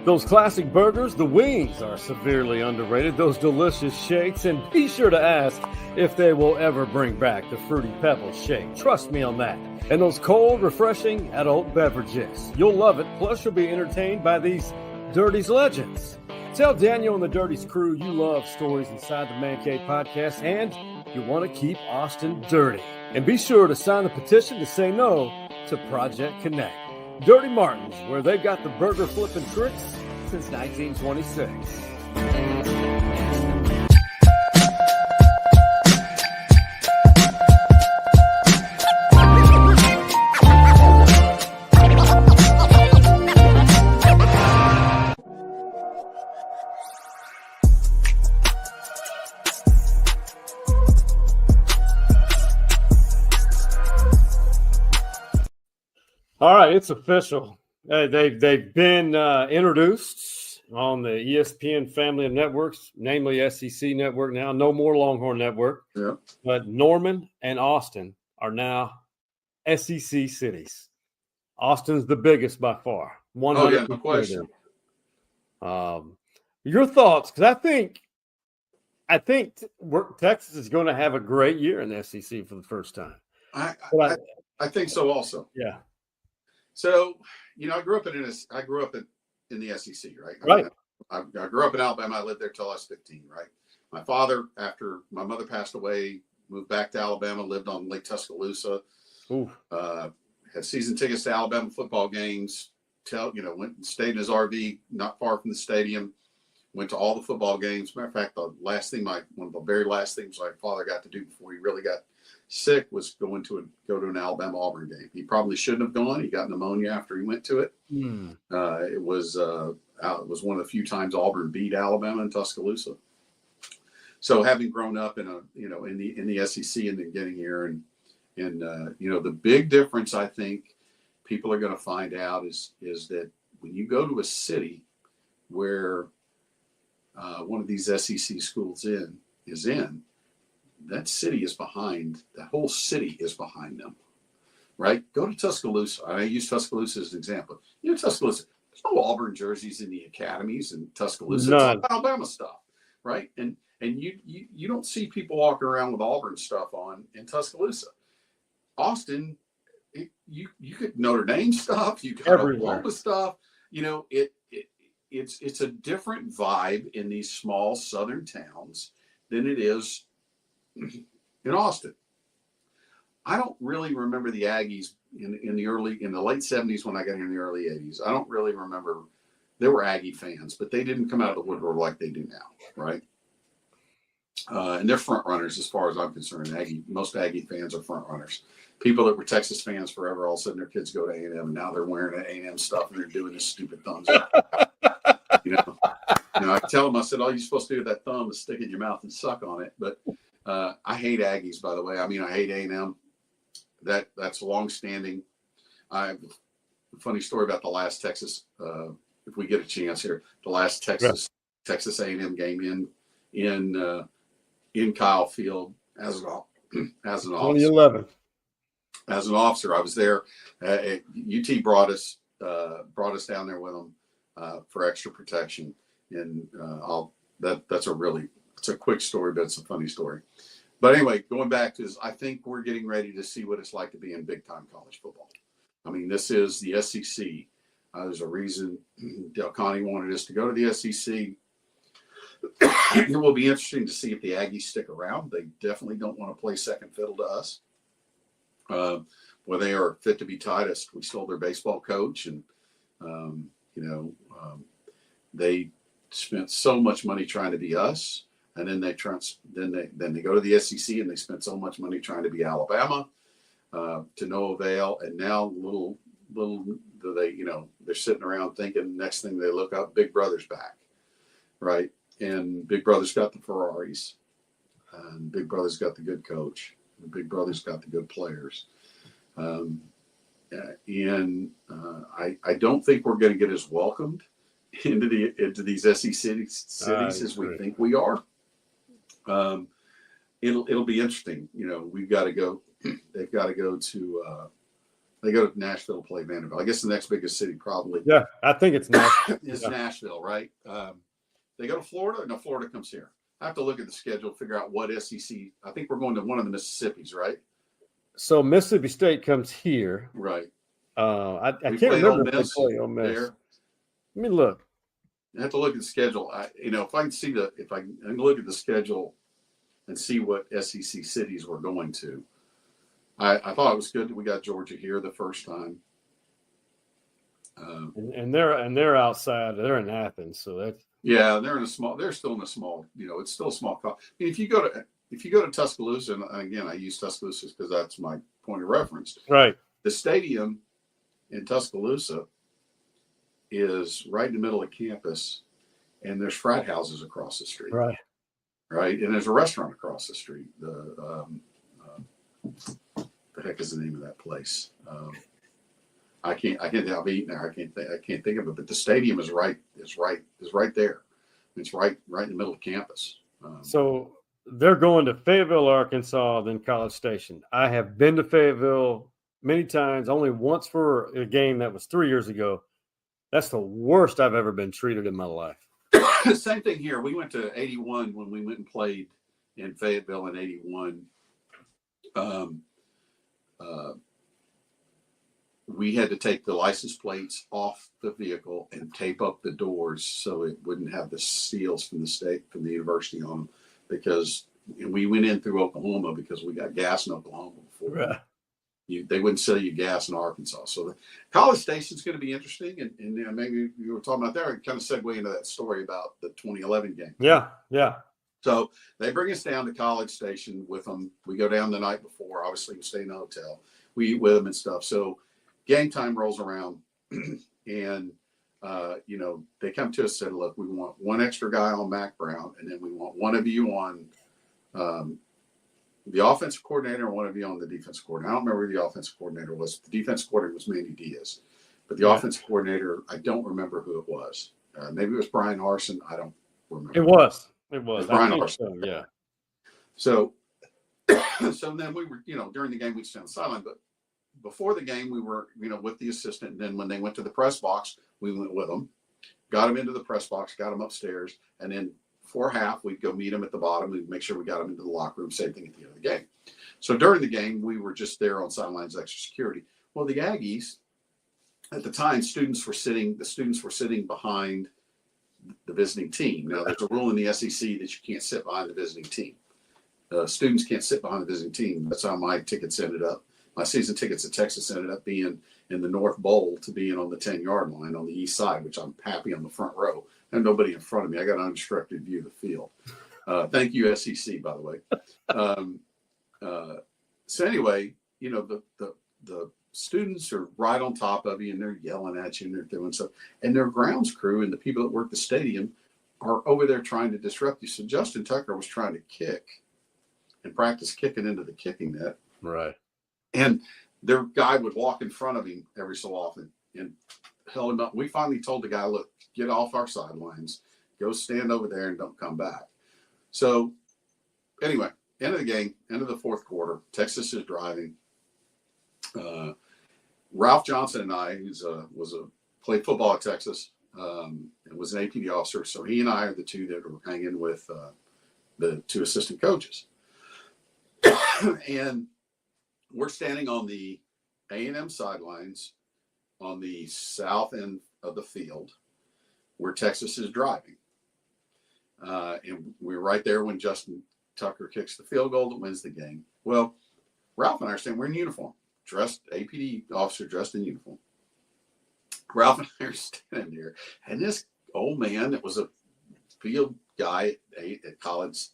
Those classic burgers, the wings are severely underrated. Those delicious shakes. And be sure to ask if they will ever bring back the Fruity Pebbles shake. Trust me on that. And those cold, refreshing adult beverages. You'll love it. Plus, you'll be entertained by these Dirty's legends. Tell Daniel and the Dirty's crew you love stories inside the Man Cave podcast and you want to keep Austin dirty. And be sure to sign the petition to say no to Project Connect. Dirty Martin's, where they've got the burger flipping tricks since 1926. All right, it's official. They've been introduced on the ESPN family of networks, namely SEC Network now. No more Longhorn Network. Yeah. But Norman and Austin are now SEC cities. Austin's the biggest by far. 100%. Oh, yeah, no question. Your thoughts? Because I think Texas is going to have a great year in the SEC for the first time. I think so also. Yeah. So, I grew up in the SEC, right? Right. I grew up in Alabama. I lived there till I was 15, right? My father, after my mother passed away, moved back to Alabama, lived on Lake Tuscaloosa, had season tickets to Alabama football games, went and stayed in his RV not far from the stadium, went to all the football games. Matter of fact, one of the very last things my father got to do before he really got sick was go to an Alabama Auburn game. He probably shouldn't have gone. He got pneumonia after he went to it. It was one of the few times Auburn beat Alabama in Tuscaloosa. So having grown up in the SEC and then getting here and the big difference I think people are going to find out is that when you go to a city where one of these SEC schools is in, that city is behind, that whole city is behind them, right? Go to Tuscaloosa. I use Tuscaloosa as an example. Tuscaloosa, there's no Auburn jerseys in the academies in Tuscaloosa. None. It's all Alabama stuff, right? And you don't see people walking around with Auburn stuff on in Tuscaloosa. Austin, you could Notre Dame stuff, you got Oklahoma stuff. It's a different vibe in these small southern towns than it is in Austin. I don't really remember the Aggies in the late 70s when I got here in the early 80s. I don't really remember. There were Aggie fans, but they didn't come out of the woodwork like they do now, right? And they're front runners as far as I'm concerned. Most Aggie fans are front runners. People that were Texas fans forever, all of a sudden their kids go to A&M, and now they're wearing A&M stuff and they're doing this stupid thumbs up. I tell them, I said, all you're supposed to do with that thumb is stick it in your mouth and suck on it. But I hate Aggies, by the way. I hate A&M. That's longstanding. I have a funny story about the last Texas, if we get a chance here, the last Texas A&M game in Kyle Field as an officer. 2011. As an officer, I was there. UT brought us down there with them for extra protection, and that's a quick story, but it's a funny story. But anyway, going back to I think we're getting ready to see what it's like to be in big time college football. This is the SEC. There's a reason Del Conte wanted us to go to the SEC. It will be interesting to see if the Aggies stick around. They definitely don't want to play second fiddle to us. Well, they are fit to be tightest. We stole their baseball coach, and they spent so much money trying to be us, and then they go to the SEC and they spent so much money trying to be Alabama, to no avail. And now little do they, they're sitting around thinking, next thing they look up, Big Brother's back, right? And Big Brother's got the Ferraris, and Big Brother's got the good coach, and Big Brother's got the good players. I don't think we're going to get as welcomed into these SEC cities as we think we are. It'll be interesting. We've got to go. They've got to go to. They go to Nashville to play Vanderbilt. I guess the next biggest city probably. Yeah, I think it's Nashville. is Nashville, right? They go to Florida. No, Florida comes here. I have to look at the schedule, figure out what SEC. I think we're going to one of the Mississippis, right? So Mississippi State comes here. Right. I can't remember if they play Ole Miss. There. Let me look. I have to look at the schedule. If I can look at the schedule and see what SEC cities we're going to. I thought it was good that we got Georgia here the first time. And they're outside. They're in Athens, so that's. Yeah, they're still in a small. It's still a small. I mean, if you go to Tuscaloosa, and again, I use Tuscaloosa because that's my point of reference. Right. The stadium in Tuscaloosa is right in the middle of campus, and there's frat houses across the street. Right. Right, and there's a restaurant across the street. The heck is the name of that place? I can't. I've eaten there. I can't think of it. But the stadium is right. Is right there. It's right in the middle of campus. So they're going to Fayetteville, Arkansas, then College Station. I have been to Fayetteville many times, only once for a game that was 3 years ago. That's the worst I've ever been treated in my life. Same thing here. We went to 81 when we went and played in Fayetteville in 81. We had to take the license plates off the vehicle and tape up the doors so it wouldn't have the seals from the university on them, because we went in through Oklahoma because we got gas in Oklahoma before. Right. They wouldn't sell you gas in Arkansas. So the College Station's going to be interesting. And maybe you were talking about there, kind of segue into that story about the 2011 game. Yeah. So they bring us down to College Station with them. We go down the night before. Obviously, we stay in a hotel. We eat with them and stuff. So game time rolls around, and they come to us and said, "Look, we want one extra guy on Mac Brown, and then we want one of you on the offensive coordinator and one of you on the defensive coordinator." I don't remember who the offensive coordinator was. The defensive coordinator was Manny Diaz, but the offensive coordinator, I don't remember who it was. Maybe it was Brian Harsin. I don't remember. It was Brian Harsin. So, yeah. So then we were, during the game we stayed on the sideline, but before the game we were, with the assistant. And then when they went to the press box, we went with them, got them into the press box, got them upstairs, and then before half we'd go meet them at the bottom. We'd make sure we got them into the locker room. Same thing at the end of the game. So during the game we were just there on sidelines, extra security. Well, the Aggies at the time, the students were sitting behind the visiting team. Now, there's a rule in the SEC that you can't sit behind the visiting team. Students can't sit behind the visiting team. That's how my tickets ended up. My season tickets at Texas ended up being in the North Bowl to being on the 10-yard line on the east side, which I'm happy on the front row. And nobody in front of me. I got an unobstructed view of the field. Thank you, SEC, by the way. So anyway, the students are right on top of you, and they're yelling at you, and they're doing stuff. And their grounds crew and the people that work the stadium are over there trying to disrupt you. So Justin Tucker was trying to kick and practice kicking into the kicking net. Right. And their guy would walk in front of him every so often and held him up. We finally told the guy, "Look, get off our sidelines, go stand over there and don't come back." So anyway, end of the game, end of the fourth quarter, Texas is driving. Ralph Johnson and I, played football at Texas, and was an APD officer. So he and I are the two that were hanging with the two assistant coaches. And we're standing on the A&M sidelines, on the south end of the field where Texas is driving. And we're right there when Justin Tucker kicks the field goal that wins the game. Well, Ralph and I are standing, we're in uniform, dressed, APD officer dressed in uniform. Ralph and I are standing there, and this old man that was a field guy at college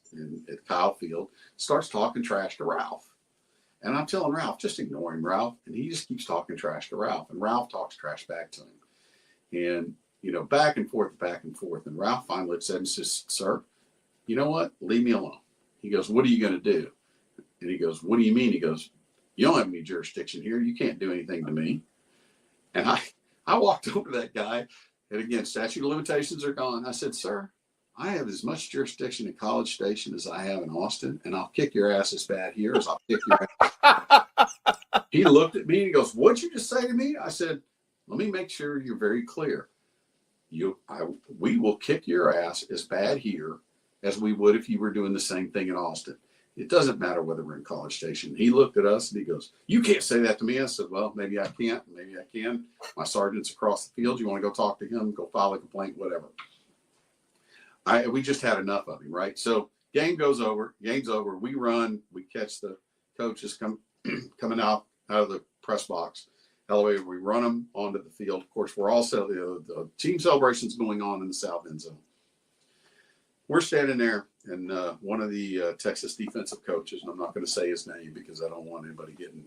at Kyle Field starts talking trash to Ralph. And I'm telling Ralph, just ignore him, Ralph. And he just keeps talking trash to Ralph. And Ralph talks trash back to him. And, back and forth. And Ralph finally said and says, sir, you know what? Leave me alone. He goes, what are you going to do? And he goes, what do you mean? He goes, you don't have any jurisdiction here. You can't do anything to me. And I walked over to that guy. And again, statute of limitations are gone. I said, sir, I have as much jurisdiction in College Station as I have in Austin, and I'll kick your ass as bad here as I'll kick your ass. He looked at me and he goes, what'd you just say to me? I said, let me make sure you're very clear. We will kick your ass as bad here as we would if you were doing the same thing in Austin. It doesn't matter whether we're in College Station. He looked at us and he goes, you can't say that to me. I said, well, maybe I can't. Maybe I can. My sergeant's across the field. You want to go talk to him, go file a complaint, whatever. We just had enough of him, right? So game's over. We run. We catch the coaches coming out of the press box elevator. We run them onto the field. Of course, we're all the team celebrations going on in the south end zone. We're standing there, and one of the Texas defensive coaches, and I'm not going to say his name because I don't want anybody getting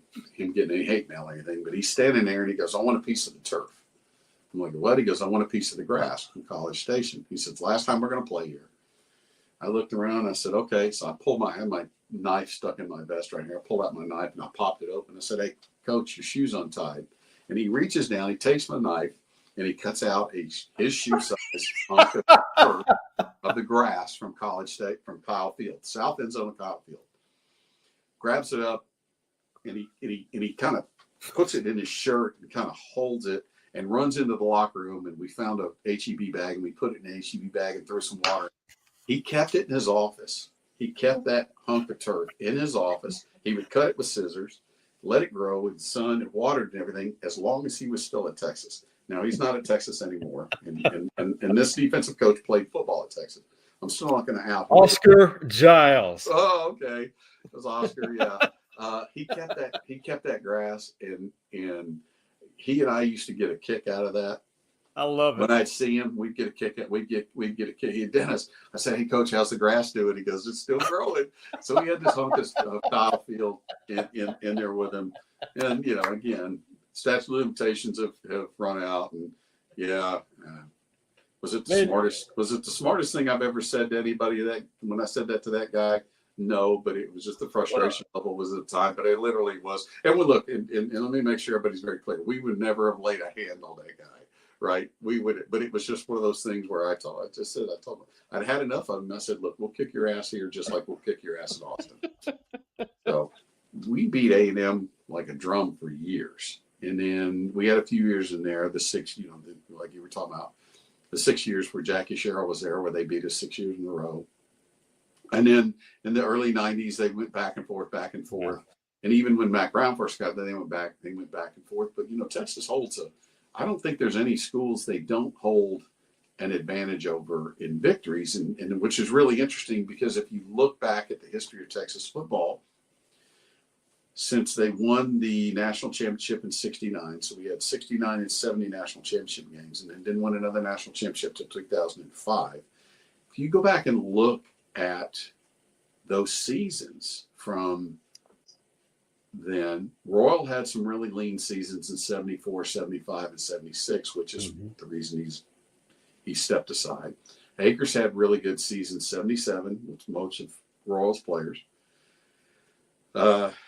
any hate mail or anything, but he's standing there and he goes, I want a piece of the turf. I'm like, what? He goes, I want a piece of the grass from College Station. He says, last time we're going to play here. I looked around and I said, okay. So I had my knife stuck in my vest right here. I pulled out my knife and I popped it open. I said, hey, coach, your shoe's untied. And he reaches down, he takes my knife and he cuts out his shoe size hunk of the grass from from Kyle Field, south end zone of Kyle Field. Grabs it up and he kind of puts it in his shirt and kind of holds it and runs into the locker room, and we found a HEB bag, and we put it in an HEB bag and threw some water. He kept it in his office. He kept that hunk of turf in his office. He would cut it with scissors, let it grow in the sun and watered and everything as long as he was still at Texas. Now, he's not at Texas anymore, and this defensive coach played football at Texas. I'm still not going to out him. Oscar Giles. Oh, okay. It was Oscar, yeah. He kept that grass, and he and I used to get a kick out of that. I love it. When I'd see him, we'd get a kick. We'd get a kick. He had Dennis. I said, "Hey, coach, how's the grass doing?" He goes, "It's still growing." So he had this hunk of Kyle Field in there with him, and again, statute of limitations have run out, and was it the smartest thing I've ever said to anybody? That when I said that to that guy. No, but it was just the frustration level was at the time. But it literally was. And we look, and let me make sure everybody's very clear. We would never have laid a hand on that guy, right? We would, but it was just one of those things where I told him I'd had enough of him. I said, look, we'll kick your ass here just like we'll kick your ass in Austin. So we beat A&M like a drum for years, and then we had a few years in there. The 6, like you were talking about, the 6 years where Jackie Sherrill was there, where they beat us 6 years in a row. And then in the early 90s, they went back and forth. And even when Mac Brown first got there, they went back and forth. But, Texas holds I don't think there's any schools they don't hold an advantage over in victories, and which is really interesting because if you look back at the history of Texas football, since they won the national championship in 69, so we had 69 and 70 national championship games, and then didn't win another national championship until 2005. If you go back and look at those seasons from then, Royal had some really lean seasons in 74, 75, and 76, which is the reason he stepped aside. Akers had really good seasons, 77, with most of Royal's players.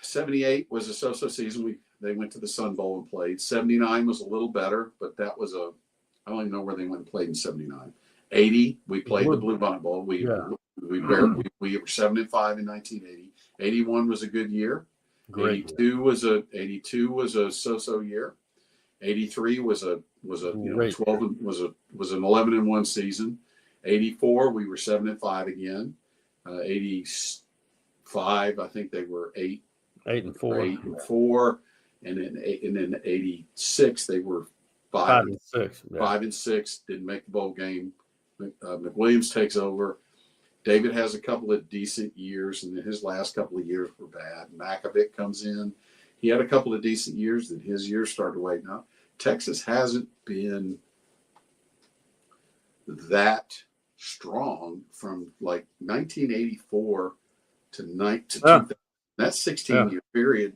78 was a so-so season. They went to the Sun Bowl and played. 79 was a little better, but that was I don't even know where they went and played in 79. 80, we played the Blue Bonnet Bowl. We were 7-5 in 1980. 81 was a good year. Great. 82 was a so-so year. 83 was a 12 was an 11-1 season. 84 we were 7-5 again. 85 I think they were 8-4. And then 86 they were 5 and 6. Yeah. 5 and 6, didn't make the bowl game. McWilliams takes over. David has a couple of decent years, and then his last couple of years were bad. Makovic comes in. He had a couple of decent years, then his years started waiting out. Texas hasn't been that strong from like 1984 to 2000. That 16-year period.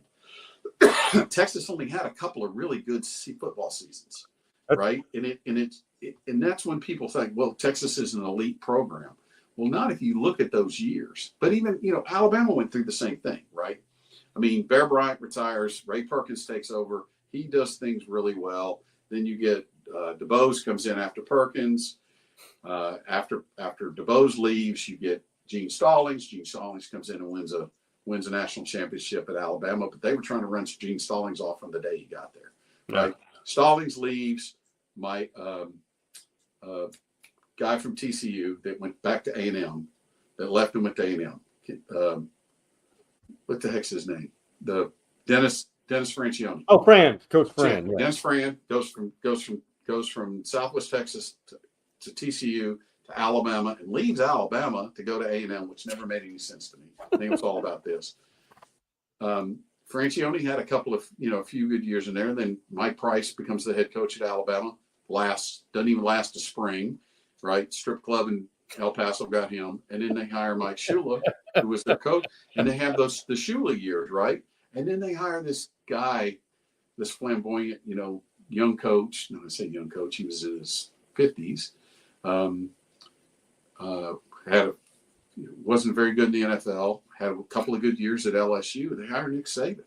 Texas only had a couple of really good football seasons, right? And that's when people think, well, Texas is an elite program. Well, not if you look at those years. But even, Alabama went through the same thing, right? I mean, Bear Bryant retires, Ray Perkins takes over. He does things really well. Then you get DuBose comes in after Perkins. After DuBose leaves, you get Gene Stallings. Gene Stallings comes in and wins a national championship at Alabama. But they were trying to run Gene Stallings off from the day he got there, right? Yeah. Stallings leaves. My guy from TCU that went back to A&M, that left and went to A&M. What the heck's his name? The Dennis Francione. Oh, Coach Fran. Yeah. Dennis Fran goes from Southwest Texas to TCU to Alabama and leaves Alabama to go to A&M, which never made any sense to me. I think it was all about this. Francione had a couple of, a few good years in there. And then Mike Price becomes the head coach at Alabama. Doesn't even last a spring, right? Strip club in El Paso got him. And then they hire Mike Shula, who was their coach. And they have the Shula years, right? And then they hire this guy, this flamboyant, young coach. No, I say young coach. He was in his 50s. Wasn't very good in the NFL. Had a couple of good years at LSU. They hired Nick Saban,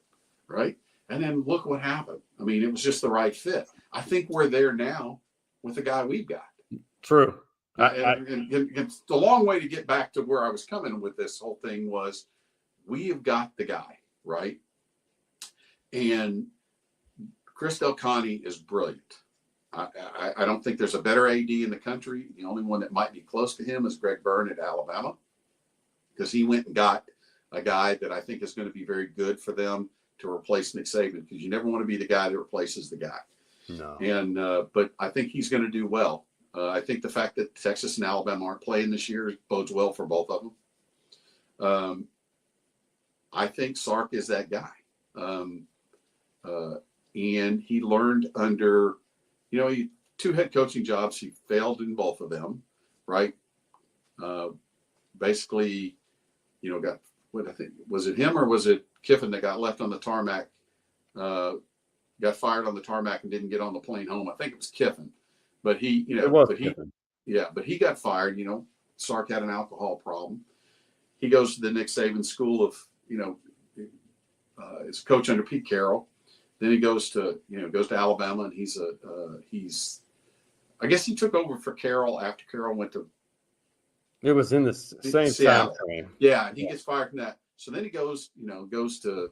right? And then look what happened. I mean, it was just the right fit. I think we're there now with the guy we've got. True. And it's a long way to get back to where I was coming with this whole thing was we have got the guy, right? And Chris Del Conte is brilliant. I don't think there's a better AD in the country. The only one that might be close to him is Greg Byrne at Alabama, because he went and got a guy that I think is going to be very good for them to replace Nick Saban, because you never want to be the guy that replaces the guy. No. And but I think he's going to do well. I think the fact that Texas and Alabama aren't playing this year bodes well for both of them. I think Sark is that guy. And he learned under, he 2 head coaching jobs. He failed in both of them, right? Basically, got what I think, was it him or was it Kiffin that got left on the tarmac, got fired on the tarmac and didn't get on the plane home? I think it was Kiffin, but he got fired. Sark had an alcohol problem. He goes to the Nick Saban school of, is coach under Pete Carroll. Then he goes to Alabama, and he's I guess he took over for Carroll after Carroll went to. It was in the same time frame. Yeah, and he gets fired from that. So then he goes to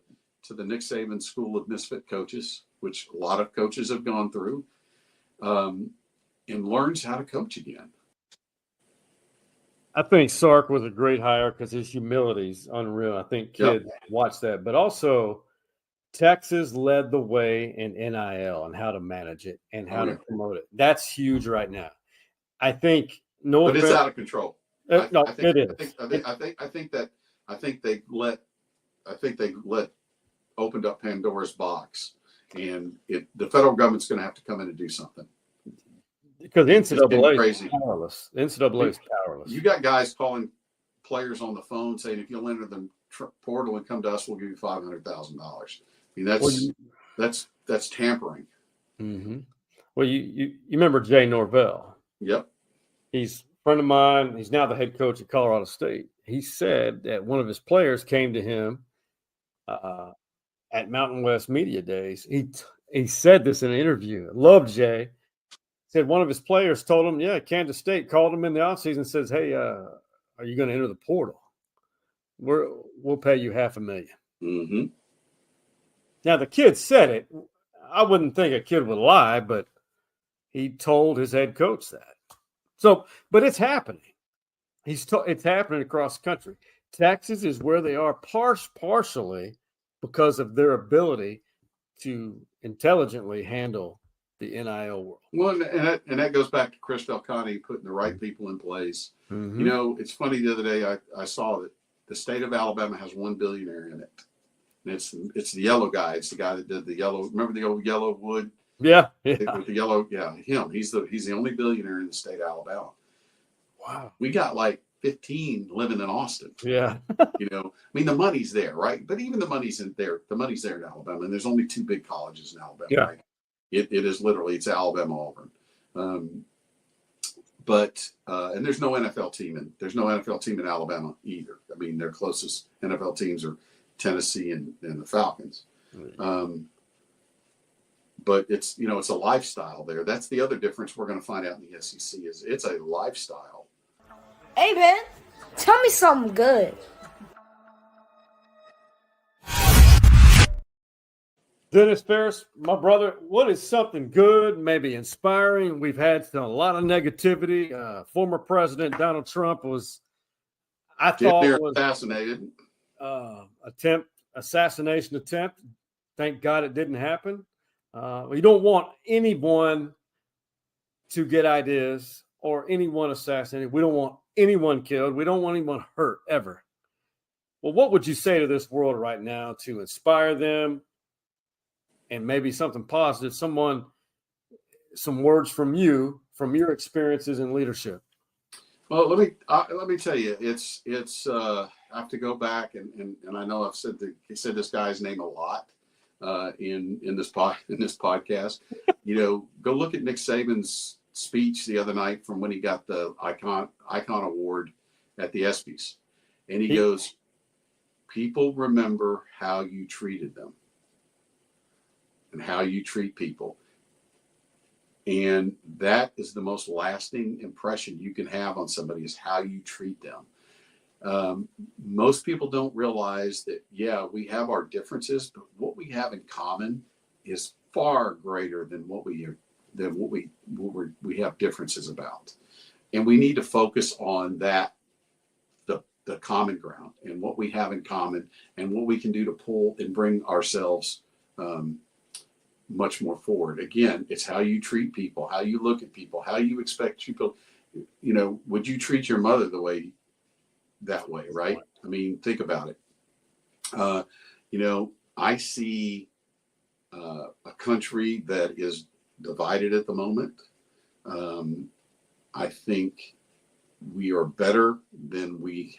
the Nick Saban School of Misfit Coaches, which a lot of coaches have gone through, and learns how to coach again. I think Sark was a great hire because his humility is unreal. I think kids watch that. But also, Texas led the way in NIL and how to manage it and how to promote it. That's huge right now. I think but it's out of control. It is. I think they opened up Pandora's box, and the federal government's going to have to come in and do something. Because the NCAA is powerless. NCAA is powerless. You got guys calling players on the phone saying, if you'll enter the portal and come to us, we'll give you $500,000. I mean, that's tampering. Mm-hmm. Well, you remember Jay Norvell? Yep. He's a friend of mine. He's now the head coach at Colorado State. He said that one of his players came to him at Mountain West Media Days. He said this in an interview. I love Jay. Said one of his players told him, Kansas State called him in the offseason and says, hey, are you going to enter the portal? We'll pay you $500,000. Mm-hmm. Now, the kid said it. I wouldn't think a kid would lie, but he told his head coach that. So, but it's happening. It's happening across the country. Texas is where they are partially because of their ability to intelligently handle the NIL world. Well, and that goes back to Chris Delcani putting the right people in place. Mm-hmm. You know, it's funny, the other day I saw that the state of Alabama has one billionaire in it. And it's the yellow guy. It's the guy that did the yellow. Remember the old yellow wood? Yeah. With the yellow, him. He's the only billionaire in the state of Alabama. Wow. We got like 15 living in Austin. Yeah. You know, I mean, the money's there, right? But even the money's in there. The money's there in Alabama, and there's only 2 big colleges in Alabama. Yeah. Right? It is literally, it's Alabama Auburn. But there's no NFL team in Alabama either. I mean, their closest NFL teams are Tennessee and the Falcons. But it's a lifestyle there. That's the other difference we're going to find out in the SEC is it's a lifestyle. Hey, man, tell me something good. Dennis Farris, my brother, what is something good, maybe inspiring? We've had a lot of negativity. Former President Donald Trump was, I thought, assassinated. Assassination attempt. Thank God it didn't happen. You don't want anyone to get ideas or anyone assassinated. We don't want anyone killed. We don't want anyone hurt ever. Well, what would you say to this world right now to inspire them? And maybe something positive, some words from you, from your experiences in leadership. Well, let me tell you, it's I have to go back and I know I've said this guy's name a lot in this podcast. You know, go look at Nick Saban's speech the other night from when he got the Icon Award at the ESPYs, and he goes, "People remember how you treated them." And how you treat people. And that is the most lasting impression you can have on somebody is how you treat them. Most people don't realize that, we have our differences, but what we have in common is far greater than what we have differences about. And we need to focus on that, the common ground and what we have in common and what we can do to pull and bring ourselves much more forward. Again, it's how you treat people, how you look at people, how you expect people. You know, would you treat your mother that way, right? I mean, think about it. I see a country that is divided at the moment. I think we are better than we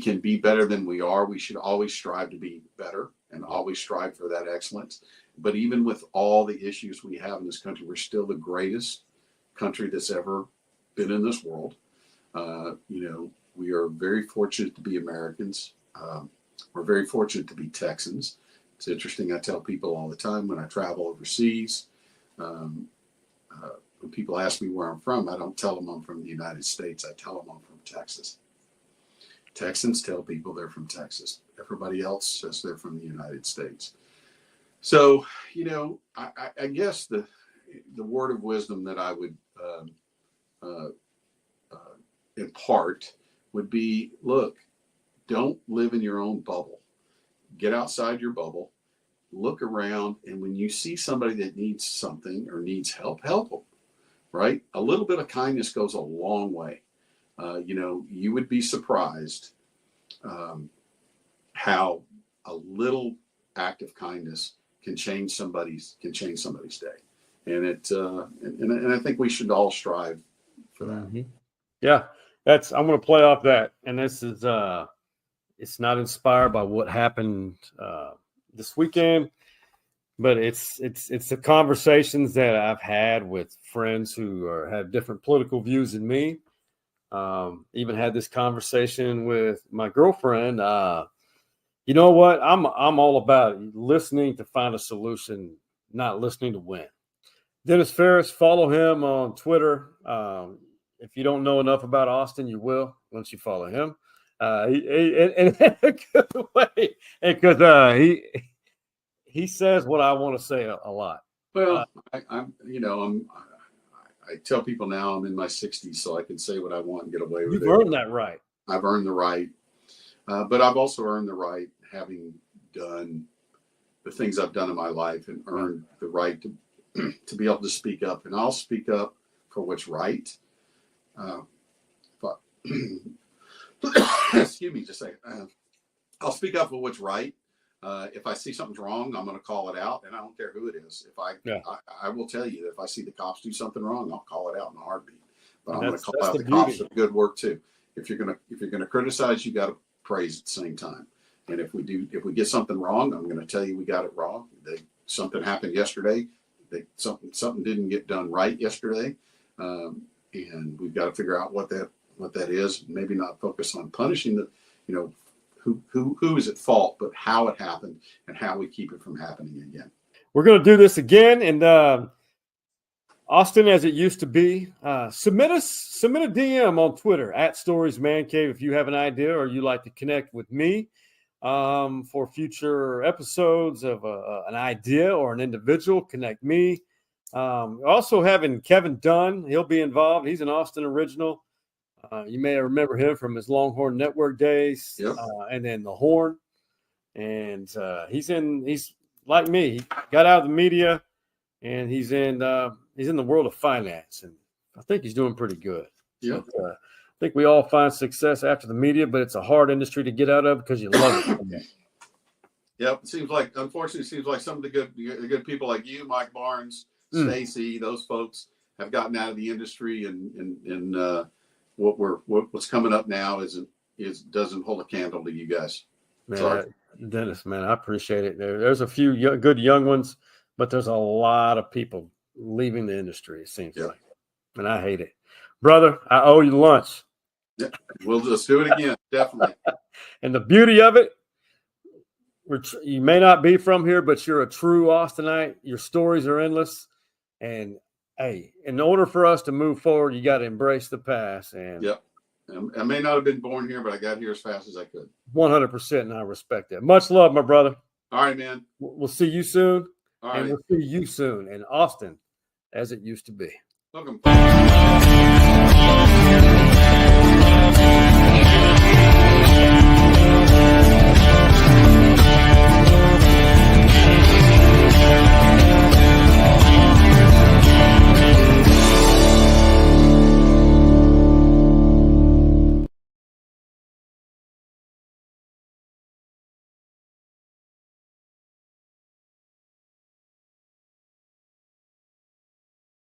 can be better than we are. We should always strive to be better and always strive for that excellence. But even with all the issues we have in this country, we're still the greatest country that's ever been in this world. We are very fortunate to be Americans. We're very fortunate to be Texans. It's interesting. I tell people all the time when I travel overseas, when people ask me where I'm from, I don't tell them I'm from the United States. I tell them I'm from Texas. Texans tell people they're from Texas. Everybody else says they're from the United States. So, I guess the word of wisdom that I would impart would be, look, don't live in your own bubble. Get outside your bubble, look around, and when you see somebody that needs something or needs help them, right? A little bit of kindness goes a long way. You would be surprised how a little act of kindness can change somebody's day, and and I think we should all strive for that. Mm-hmm. Yeah, I'm going to play off that, and this is it's not inspired by what happened this weekend, but it's the conversations that I've had with friends who have different political views than me. Even had this conversation with my girlfriend. You know what? I'm all about listening to find a solution, not listening to win. Dennis Farris, follow him on Twitter. If you don't know enough about Austin, you will once you follow him. In a good way, because he says what I want to say a lot. Well, I tell people now I'm in my 60s, so I can say what I want and get away with it. You've earned that right. I've earned the right. But I've also earned the right, having done the things I've done in my life and earned the right to be able to speak up. And I'll speak up for what's right. But excuse me just a second. I'll speak up for what's right. If I see something's wrong, I'm going to call it out, and I don't care who it is. I will tell you that if I see the cops do something wrong, I'll call it out in a heartbeat. But I'm going to call out the cops for good work too. If you're going to criticize, you got to praise at the same time. And if we get something wrong, I'm going to tell you we got it wrong. Something happened yesterday. Something didn't get done right yesterday, and we've got to figure out what that is. Maybe not focus on punishing who is at fault, but how it happened and how we keep it from happening again. We're going to do this again, and Austin, as it used to be, submit a DM on Twitter at Stories Man Cave if you have an idea or you like to connect with me for future episodes of an idea or an individual. Connect me. Also having Kevin Dunn, he'll be involved. He's an Austin original. You may remember him from his Longhorn Network days, yep. And then the Horn. And he's like me. He got out of the media, and he's in the world of finance, and I think he's doing pretty good. Yeah, I think we all find success after the media, but it's a hard industry to get out of because you love it. Yep. Unfortunately, it seems like some of the good people like you, Mike Barnes, Stacy, those folks have gotten out of the industry, and what's coming up now doesn't hold a candle to you guys. Man, Dennis, man, I appreciate it. There's a few good young ones, but there's a lot of people leaving the industry, it seems like. And I hate it. Brother, I owe you lunch. Yeah, we'll just do it again, definitely. And the beauty of it, you may not be from here, but you're a true Austinite. Your stories are endless. And, hey, in order for us to move forward, you got to embrace the past. And yep. I may not have been born here, but I got here as fast as I could. 100%, and I respect that. Much love, my brother. All right, man. We'll see you soon. All right. And we'll see you soon in Austin, as it used to be. Welcome.